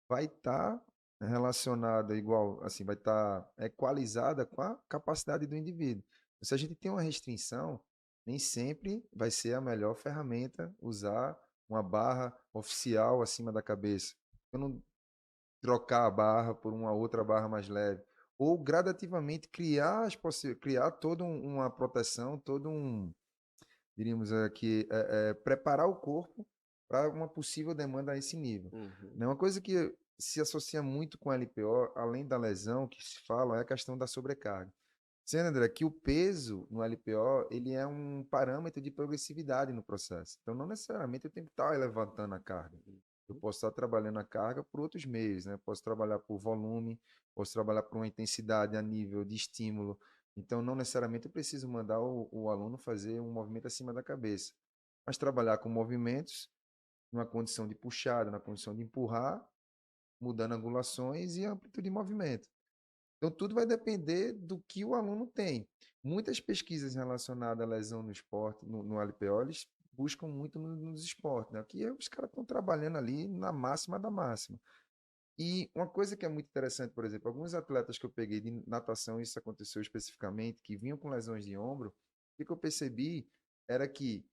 vai estar relacionada igual, assim, vai estar equalizada com a capacidade do indivíduo. Se a gente tem uma restrição, nem sempre vai ser a melhor ferramenta usar uma barra oficial acima da cabeça. Eu não trocar a barra por uma outra barra mais leve. Ou gradativamente criar toda uma proteção, todo um, diríamos aqui, preparar o corpo para uma possível demanda a esse nível. Uhum. Né, uma coisa que se associa muito com a LPO, além da lesão que se fala, é a questão da sobrecarga. Sendo, André, que o peso no LPO ele é um parâmetro de progressividade no processo. Então, não necessariamente eu tenho que estar levantando a carga. Eu posso estar trabalhando a carga por outros meios, né? Posso trabalhar por volume, posso trabalhar por uma intensidade a nível de estímulo. Então, não necessariamente eu preciso mandar o aluno fazer um movimento acima da cabeça, mas trabalhar com movimentos numa condição de puxada, na condição de empurrar, mudando angulações e amplitude de movimento. Então, tudo vai depender do que o aluno tem. Muitas pesquisas relacionadas à lesão no esporte, no LPO, eles buscam muito nos esportes, né? Aqui os caras estão trabalhando ali na máxima da máxima. E uma coisa que é muito interessante, por exemplo, alguns atletas que eu peguei de natação, isso aconteceu especificamente, que vinham com lesões de ombro, o que eu percebi era que,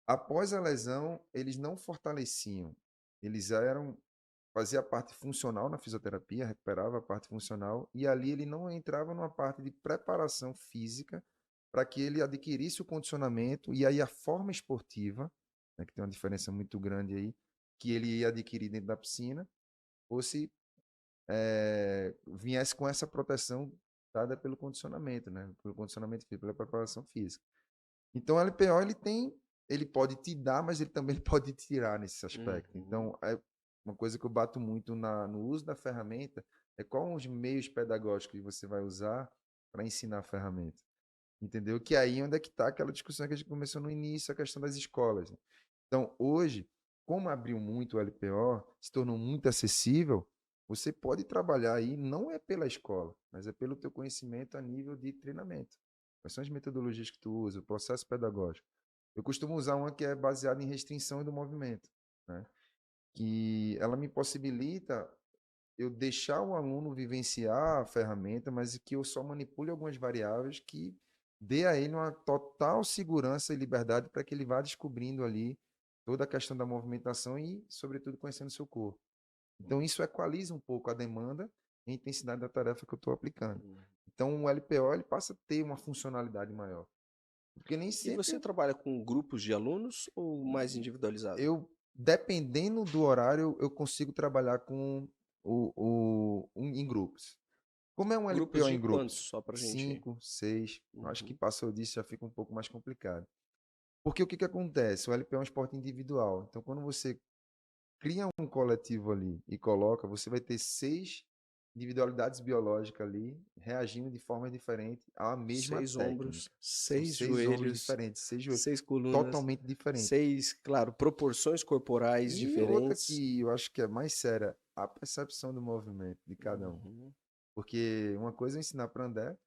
após a lesão, eles não fortaleciam. Eles eram fazia a parte funcional na fisioterapia, recuperava a parte funcional, e ali ele não entrava numa parte de preparação física para que ele adquirisse o condicionamento e aí a forma esportiva, né, que tem uma diferença muito grande aí, que ele ia adquirir dentro da piscina, ou se viesse com essa proteção dada pelo condicionamento, né, pelo condicionamento físico, pela preparação física. Então, o LPO ele pode te dar, mas ele também pode te tirar nesse aspecto. Uhum. Então, uma coisa que eu bato muito no uso da ferramenta é quais os meios pedagógicos que você vai usar para ensinar a ferramenta. Entendeu? Que aí onde é que está aquela discussão que a gente começou no início, a questão das escolas. Né? Então, hoje, como abriu muito o LPO, se tornou muito acessível, você pode trabalhar aí, não é pela escola, mas é pelo teu conhecimento a nível de treinamento. Quais são as metodologias que tu usa, o processo pedagógico. Eu costumo usar uma que é baseada em restrição do movimento, né? Que ela me possibilita eu deixar o aluno vivenciar a ferramenta, mas que eu só manipule algumas variáveis que dê a ele uma total segurança e liberdade para que ele vá descobrindo ali toda a questão da movimentação e, sobretudo, conhecendo o seu corpo. Então, isso equaliza um pouco a demanda e a intensidade da tarefa que eu estou aplicando. Uhum. Então, o LPO ele passa a ter uma funcionalidade maior. Porque nem E você sempre trabalha com grupos de alunos ou mais individualizado? dependendo do horário, eu consigo trabalhar com em grupos. Como é um Grupos LPO de em quantos, grupos? só pra gente. 5, 6. Acho que Uhum. passou disso já fica um pouco mais complicado. Porque o que que acontece? O LPO é um esporte individual. Então, quando você cria um coletivo ali e coloca, você vai ter 6 individualidades biológicas ali reagindo de forma diferente à mesma 6 ombros, técnica. São 6 6 ombros joelhos, diferentes, 6 joelhos 6 colunas, totalmente diferentes. 6, claro, proporções corporais E outra diferentes. que eu acho que é mais séria, a percepção do movimento de cada um. Uhum. Porque uma coisa é ensinar para andar,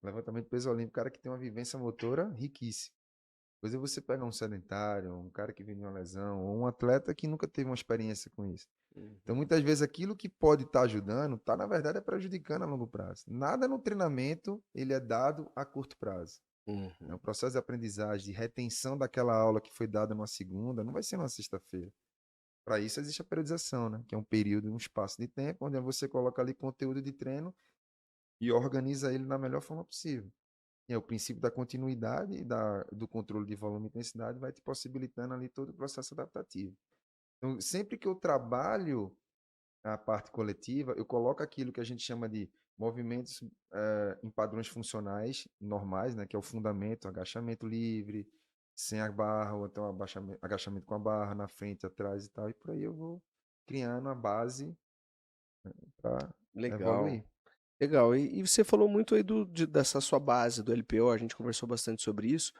levantamento de peso olímpico, cara que tem uma vivência motora riquíssima. Coisa é você pegar um sedentário, um cara que vem de uma lesão, ou um atleta que nunca teve uma experiência com isso. Então, Uhum. muitas vezes, aquilo que pode estar ajudando, está, na verdade, é prejudicando a longo prazo. Nada no treinamento, ele é dado a curto prazo. Né? O Uhum. processo de aprendizagem, de retenção daquela aula que foi dada numa segunda, não vai ser numa sexta-feira. Para isso existe a periodização, né? Que é um período, um espaço de tempo, onde você coloca ali conteúdo de treino e organiza ele da melhor forma possível. E o princípio da continuidade e do controle de volume e intensidade vai te possibilitando ali todo o processo adaptativo. Então, sempre que eu trabalho a parte coletiva, eu coloco aquilo que a gente chama de movimentos em padrões funcionais normais, né, que é o fundamento, agachamento livre, sem a barra, ou então agachamento com a barra na frente, atrás e tal, e por aí eu vou criando a base para Legal. evoluir. Legal. E você falou muito aí dessa sua base do LPO, a gente conversou bastante sobre isso.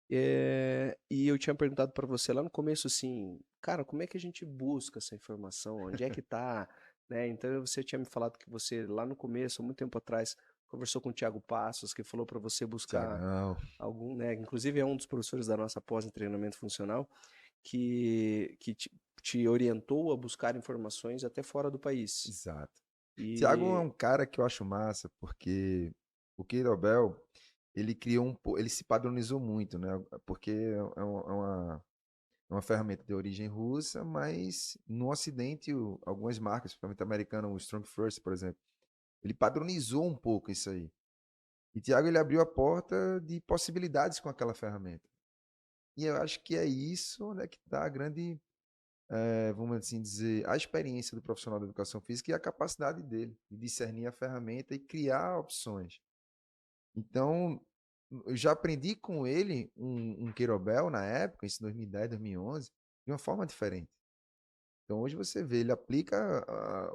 E eu tinha perguntado para você lá no começo assim, cara, como é que a gente busca essa informação? Onde é que tá? Né? Então você tinha me falado que você lá no começo, há muito tempo atrás, conversou com o Thiago Passos, que falou para você buscar Tiagão, algum, né? Inclusive é um dos professores da nossa pós em treinamento funcional, que te orientou a buscar informações até fora do país. exato. Tiago é E um cara que eu acho massa, porque o Queirobel, ele criou ele se padronizou muito, né? Porque é uma ferramenta de origem russa, mas no Ocidente, algumas marcas, principalmente americanas, o Strong First, por exemplo, ele padronizou um pouco isso aí. E Tiago, ele abriu a porta de possibilidades com aquela ferramenta. E eu acho que é isso, né, que está a grande, vamos assim dizer, a experiência do profissional da educação física e a capacidade dele de discernir a ferramenta e criar opções. Então, eu já aprendi com ele um Querobel na época, isso em 2010, 2011, de uma forma diferente. Então, hoje você vê, ele aplica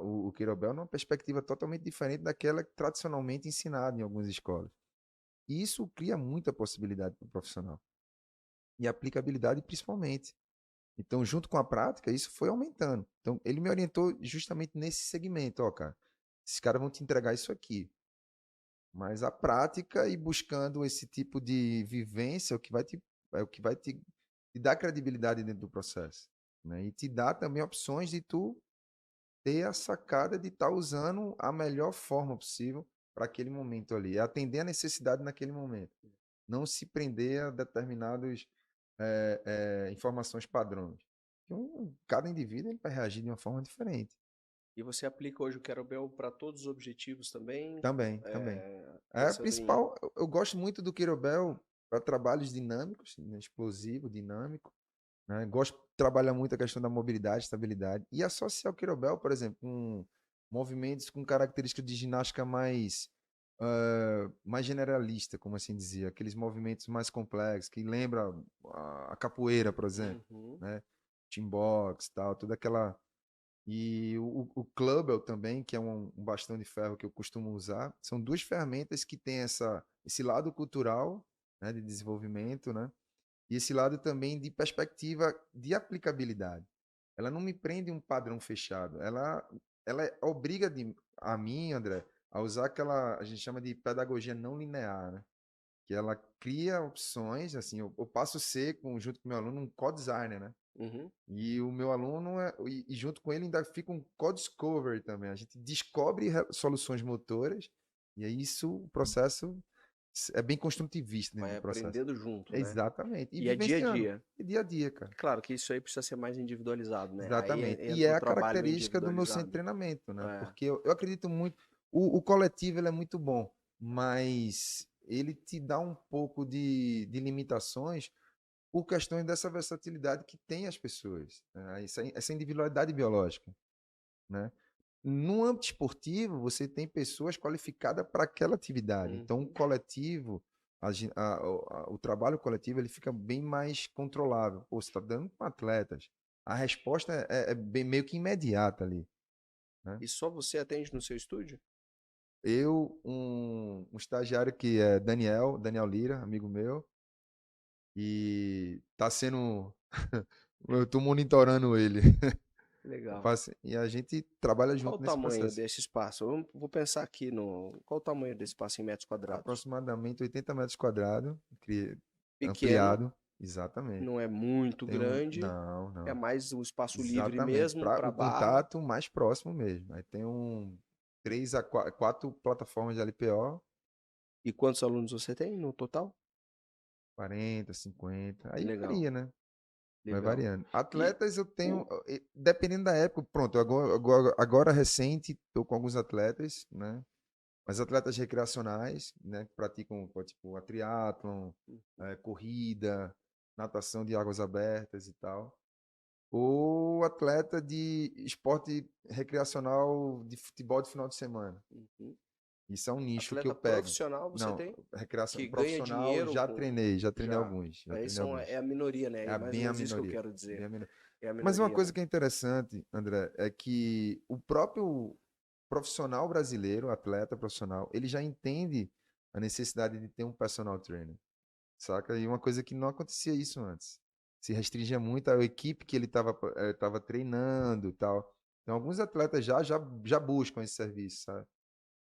o Querobel numa perspectiva totalmente diferente daquela tradicionalmente ensinada em algumas escolas. E isso cria muita possibilidade para o profissional. E aplicabilidade principalmente. Então, junto com a prática, isso foi aumentando. Então, ele me orientou justamente nesse segmento. Ó, cara, esses caras vão te entregar isso aqui. Mas a prática e buscando esse tipo de vivência é o que vai te dar credibilidade dentro do processo. Né? E te dá também opções de tu ter a sacada de estar usando a melhor forma possível para aquele momento ali. É atender a necessidade naquele momento. Não se prender a determinadas informações padrões. Cada indivíduo ele vai reagir de uma forma diferente. você aplica hoje o Kettlebell para todos os objetivos também, Também, também. É, pensando em principal, eu gosto muito do Querobel para trabalhos dinâmicos, né, explosivo, dinâmico. Né? Gosto de trabalhar muito a questão da mobilidade, estabilidade. E associar o Querobel, por exemplo, com movimentos com características de ginástica mais generalista, como assim dizer. Aqueles movimentos mais complexos, que lembra a capoeira, por exemplo. Uhum. Né? Teambox, tal, toda aquela. E o Clubbell também, que é um bastão de ferro que eu costumo usar, são duas ferramentas que têm esse lado cultural, né, de desenvolvimento, né, e esse lado também de perspectiva de aplicabilidade. Ela não me prende um padrão fechado, ela obriga a mim, André, a usar aquela, a gente chama de pedagogia não linear, né, que ela cria opções, assim, eu passo a ser, junto com o meu aluno, um co-designer, né, Uhum. e o meu aluno, e junto com ele ainda fica um co-discovery também. A gente descobre soluções motoras, e aí isso, o processo é bem construtivista dentro Vai do processo. aprendendo junto, né? Exatamente. E E é dia a vivenciando. dia. E dia a dia, cara. Claro que isso aí precisa ser mais individualizado, né? Aí Exatamente. E entra é o a trabalho característica do meu centro de individualizado. treinamento, né? É. Porque eu acredito muito. O coletivo ele é muito bom, mas ele te dá um pouco de limitações por questões dessa versatilidade que tem as pessoas, né? Essa individualidade biológica, né? No âmbito esportivo, você tem pessoas qualificadas para aquela atividade. Então, o Uhum. coletivo, o trabalho coletivo, ele fica bem mais controlável. Pô, você está dando com atletas. A resposta é bem, meio que imediata ali, né? E só você atende no seu estúdio? Um estagiário que é Daniel Lira, amigo meu, e tá sendo. Eu estou monitorando ele. Legal. E a gente trabalha Qual o junto nesse tamanho processo. desse espaço? Vou pensar aqui no. Qual o tamanho desse espaço em metros quadrados? Aproximadamente 80 metros quadrados, Pequeno, ampliado, exatamente. não é muito grande, Não, é não. mais um espaço livre Exatamente. mesmo Para para o barra. contato mais próximo mesmo. Aí tem quatro plataformas de LPO, E quantos alunos você tem no total? 40, 50. Aí Legal, varia, né? Vai legal. variando. E Atletas eu tenho, o. dependendo da época, pronto, agora recente, estou com alguns atletas, né? Mas atletas recreacionais, né, que praticam tipo a triatlon, corrida, natação de águas abertas e tal. Ou atleta de esporte recreacional de futebol de final de semana. Uhum. Isso é um nicho que eu Atleta pego. profissional você Não, tem? recreação Que ganha profissional dinheiro com. já treinei Já. alguns, já Aí treinei são, alguns. é a minoria, né? É É mais ou bem a menos isso que eu minoria, quero dizer. bem a minoria. É a Mas uma minoria, coisa né? que é interessante, André, é que o próprio profissional brasileiro, atleta profissional, ele já entende a necessidade de ter um personal trainer, saca? E uma coisa que não acontecia isso antes. Se restringia muito a equipe que ele estava treinando e tal. Então, alguns atletas já buscam esse serviço, sabe?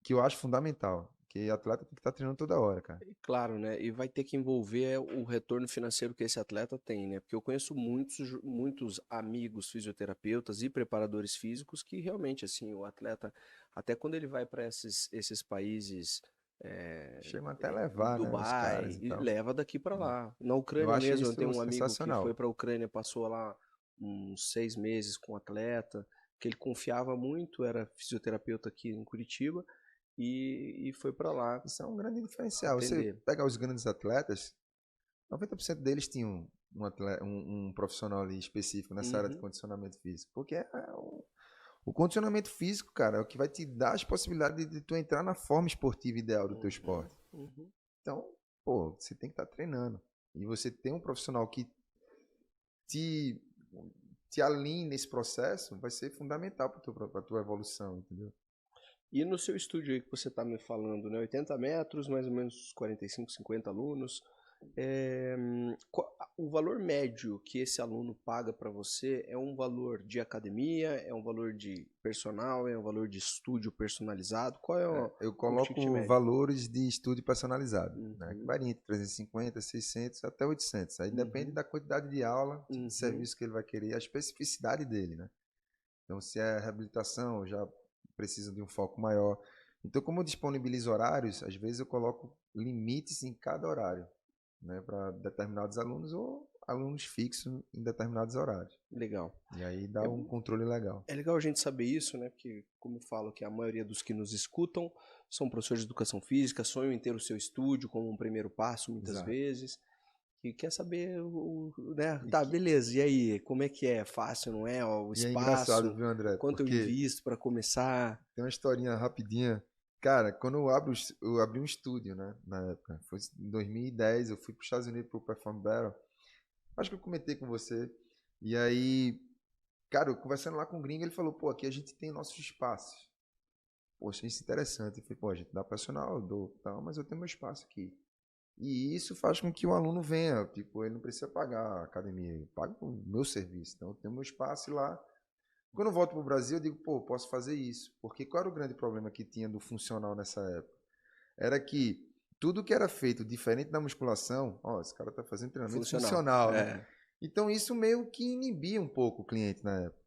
Que eu acho fundamental. Que atleta tem que estar treinando toda hora, cara. E claro, né? E vai ter que envolver o retorno financeiro que esse atleta tem, né? Porque eu conheço muitos amigos fisioterapeutas e preparadores físicos que realmente, assim, o atleta, até quando ele vai para esses países, Chegam até a levar, né, os caras Dubai, e e tal. leva daqui para lá. Na Eu Ucrânia acho mesmo, eu tenho isso um amigo que foi sensacional. para a Ucrânia, passou lá uns 6 meses com o atleta, que ele confiava muito, era fisioterapeuta aqui em Curitiba, e foi para lá Isso é um grande diferencial. Você atender. pega os grandes atletas, 90% deles tinham um profissional ali específico nessa área de Uhum. condicionamento físico. Porque o condicionamento físico, cara, é o que vai te dar as possibilidades de tu entrar na forma esportiva ideal do teu Uhum, esporte. uhum. Então, pô, você tem que estar treinando. E você tem um profissional que te, te alinhe nesse processo, vai ser fundamental para a tua evolução, entendeu? E no seu estúdio aí que você está me falando, né? 80 metros, mais ou menos 45, 50 alunos. O valor médio que esse aluno paga para você é um valor de academia, é um valor de personal, é um valor de estúdio personalizado? Qual é Eu o ticket coloco médio? valores de estúdio personalizado, né? Que Uhum, varia entre 350, 600 até 800. Aí depende uhum, da quantidade de aula, tipo de uhum, serviço que ele vai querer, a especificidade dele, né? Então, se é reabilitação, já precisa de um foco maior. Então, como eu disponibilizo horários, às vezes eu coloco limites em cada horário, né? Para determinados alunos ou alunos fixos em determinados horários. legal. E aí É, dá um controle legal. É legal a gente saber isso, né? Porque, como eu falo, que a maioria dos que nos escutam são professores de educação física, sonham em ter o seu estúdio como um primeiro passo, muitas Exato. vezes, e quer saber, né? E, Tá, que, beleza, e aí? Como é que é? Fácil, não é? Ó, o e é engraçado, espaço, viu, André? quanto eu Porque invisto para começar? tem uma historinha rapidinha. Cara, quando eu abri um estúdio, né? Na época. Foi em 2010, eu fui para os Estados Unidos pro Perform Battle. Acho que eu comentei com você. E aí, cara, eu conversando lá com o gringo, ele falou, pô, aqui a gente tem nossos espaços. Poxa, isso é interessante. Eu falei, pô, a gente dá personal, eu dou, tal, mas eu tenho meu espaço aqui. E isso faz com que o aluno venha. Tipo, ele não precisa pagar a academia, ele paga o meu serviço. Então, eu tenho meu espaço lá. Quando eu volto para o Brasil, eu digo, pô, posso fazer isso. Porque qual era o grande problema que tinha do funcional nessa época? Era que tudo que era feito diferente da musculação, ó, esse cara tá fazendo treinamento Funcional. funcional, né? É. Então isso meio que inibia um pouco o cliente na época.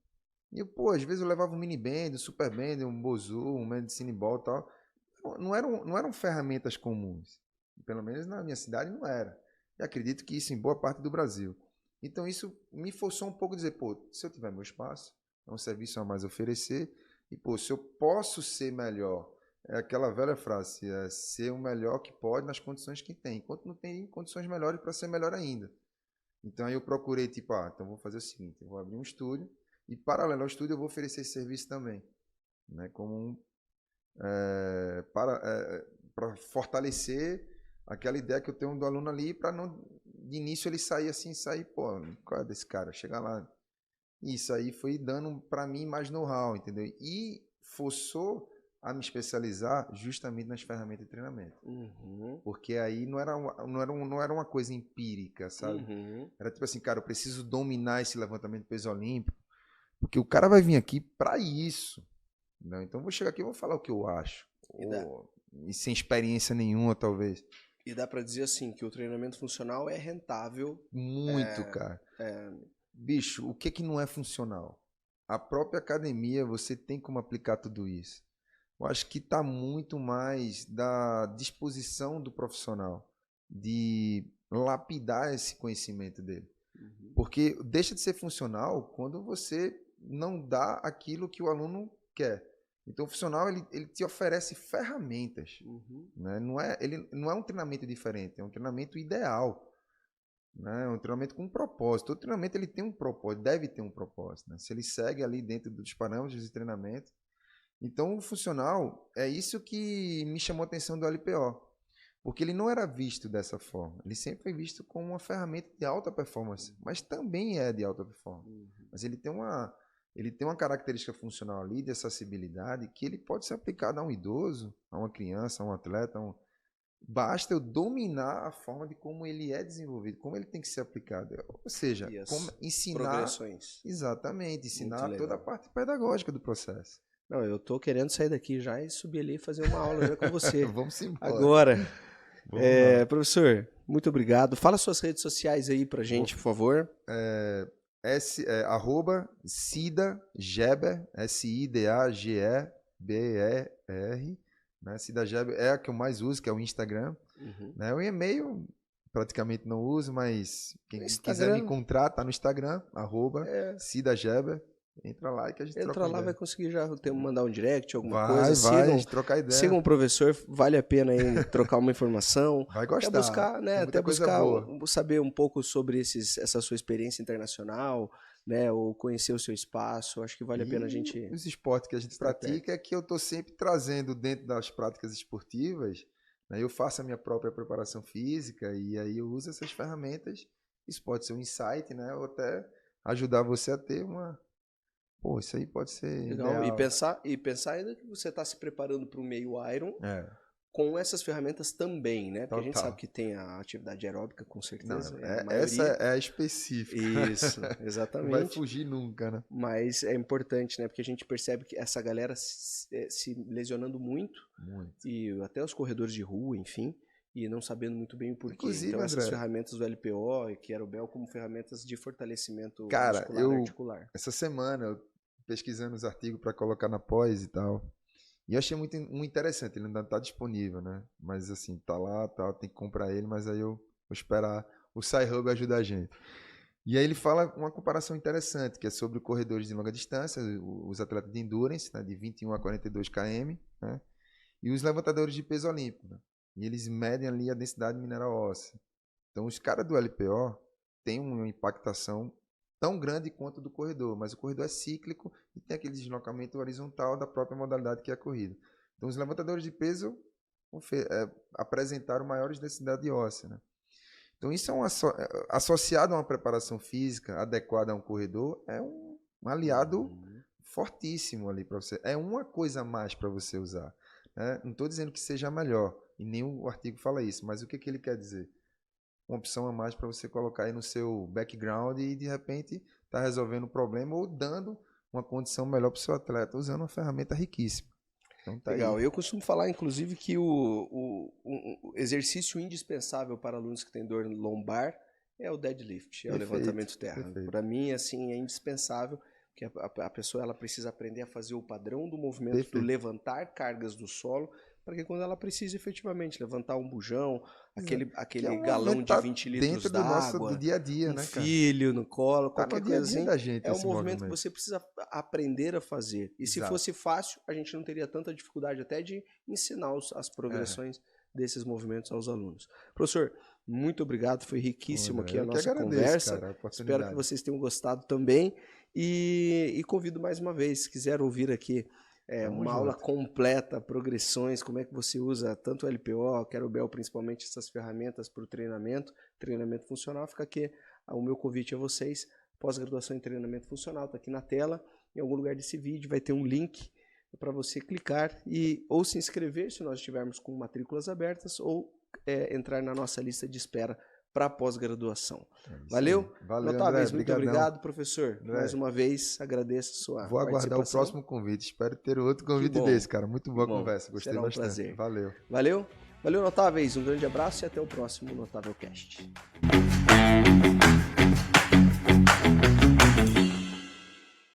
E, pô, às vezes eu levava um mini band, um super band, um bozu, um medicine ball e tal. Não eram ferramentas comuns. Pelo menos na minha cidade não era. E acredito que isso em boa parte do Brasil. Então isso me forçou um pouco a dizer, pô, se eu tiver meu espaço, é um serviço a mais a oferecer, e pô, se eu posso ser melhor, é aquela velha frase, é ser o melhor que pode nas condições que tem, enquanto não tem condições melhores para ser melhor ainda. Então aí eu procurei, tipo, então vou fazer o seguinte, eu vou abrir um estúdio, e paralelo ao estúdio eu vou oferecer esse serviço também, né, como para fortalecer aquela ideia que eu tenho do aluno ali, para não de início ele sair assim, sair, pô, qual é desse cara? Chegar lá. Isso aí foi dando para mim mais know-how, entendeu? E forçou a me especializar justamente nas ferramentas de treinamento. Uhum, Porque aí não era uma coisa empírica, sabe? uhum. Era tipo assim, cara, eu preciso dominar esse levantamento de peso olímpico, porque o cara vai vir aqui para isso. Não, então eu vou chegar aqui e vou falar o que eu acho. E dá, E sem experiência nenhuma, talvez. e dá para dizer assim que o treinamento funcional é rentável. Muito, É, cara. é, Bicho, o que que não é funcional? A própria academia, você tem como aplicar tudo isso. Eu acho que está muito mais da disposição do profissional de lapidar esse conhecimento dele. uhum, Porque deixa de ser funcional quando você não dá aquilo que o aluno quer. Então, o funcional ele te oferece ferramentas. uhum. Né? Ele não é um treinamento diferente, é um treinamento ideal. Né? É um treinamento com um propósito. Todo treinamento ele tem um propósito, deve ter um propósito. Né? Se ele segue ali dentro dos parâmetros de treinamento. Então, o funcional é isso que me chamou a atenção do LPO. Porque ele não era visto dessa forma. Ele sempre foi visto como uma ferramenta de alta performance, mas também é de alta performance. Uhum. Mas ele tem uma característica funcional ali de acessibilidade que ele pode ser aplicado a um idoso, a uma criança, a um atleta. Basta eu dominar a forma de como ele é desenvolvido, como ele tem que ser aplicado. Ou seja, como ensinar... progressões. Exatamente, ensinar toda a parte pedagógica do processo. Não, eu tô querendo sair daqui já e subir ali e fazer uma aula já com você. Vamos embora. Agora, professor, muito obrigado. Fala suas redes sociais aí pra gente, por favor. @ Cida Geber, SIDAGEBER, né? Cida Geber é a que eu mais uso, que é o Instagram. Né? O e-mail praticamente não uso, mas quem quiser me encontrar, tá no Instagram, @Cida Geber. Entra lá e que a gente troca lá, ideia. vai conseguir já mandar um direct, alguma coisa. Sigam, trocar ideia. Sigam o professor, vale a pena aí trocar uma informação. Vai gostar. Até buscar saber um pouco sobre essa sua experiência internacional, né, ou conhecer o seu espaço. Acho que vale a pena a gente... Os esportes que a gente pratica é que eu estou sempre trazendo dentro das práticas esportivas, né, eu faço a minha própria preparação física e aí eu uso essas ferramentas. Isso pode ser um insight, né, ou até ajudar você a ter uma... Pô, isso aí pode ser legal. Ideal. E pensar ainda que você está se preparando para o meio Iron com essas ferramentas também, né? Porque a gente sabe que tem a atividade aeróbica, com certeza. Não, essa é a específica. Isso, exatamente. Não vai fugir nunca, né? Mas é importante, né? Porque a gente percebe que essa galera se lesionando muito. E até os corredores de rua, enfim, e não sabendo muito bem o porquê. Inclusive, então, essas André, ferramentas do LPO e Querobel como ferramentas de fortalecimento muscular e articular. Essa semana, eu pesquisando os artigos para colocar na pós e tal, e eu achei muito interessante. Ele ainda está disponível, né? Mas assim, tá lá, tem que comprar ele, mas aí eu vou esperar o Sci-Hub ajudar a gente. E aí ele fala uma comparação interessante, que é sobre corredores de longa distância, os atletas de endurance, né, de 21 a 42 km, né, e os levantadores de peso olímpico, né, e eles medem ali a densidade mineral óssea. Então os caras do LPO têm uma impactação tão grande quanto do corredor, mas o corredor é cíclico e tem aquele deslocamento horizontal da própria modalidade que é a corrida. Então os levantadores de peso apresentaram maiores densidade óssea, né? Então isso associado a uma preparação física adequada a um corredor, é um aliado fortíssimo ali para você. É uma coisa a mais para você usar, né? Não estou dizendo que seja a melhor, e nem o artigo fala isso, mas o que ele quer dizer? Uma opção a mais para você colocar aí no seu background e de repente tá resolvendo o problema ou dando uma condição melhor para o seu atleta, usando uma ferramenta riquíssima. Então, tá legal. aí. Eu costumo falar, inclusive, que o exercício indispensável para alunos que têm dor lombar é o deadlift, é o levantamento terra. Para mim, assim, é indispensável, porque a pessoa ela precisa aprender a fazer o padrão do movimento do levantar cargas do solo, para que quando ela precise efetivamente levantar um bujão, aquele galão de 20 litros d'água, do dia a dia, né, cara? Filho no colo, qualquer coisa assim, da gente, é um movimento que você precisa aprender a fazer. E se fosse fácil, a gente não teria tanta dificuldade até de ensinar as progressões desses movimentos aos alunos. Professor, muito obrigado, foi riquíssimo aqui a nossa conversa. Cara, espero que vocês tenham gostado também. E convido mais uma vez, se quiser ouvir aqui uma aula completa, progressões, como é que você usa tanto o LPO, Querobel, principalmente essas ferramentas para o treinamento funcional, fica aqui o meu convite a vocês. Pós-graduação em treinamento funcional, está aqui na tela, em algum lugar desse vídeo vai ter um link para você clicar ou se inscrever se nós estivermos com matrículas abertas ou entrar na nossa lista de espera para pós-graduação. Valeu? Valeu, Notáveis, André, muito obrigado, professor. André, mais uma vez, agradeço a sua participação. Vou aguardar o próximo convite. Espero ter outro convite desse, cara. Muito boa conversa. Gostei bastante. Prazer. Valeu. Valeu, Notáveis. Um grande abraço e até o próximo Notável Cast.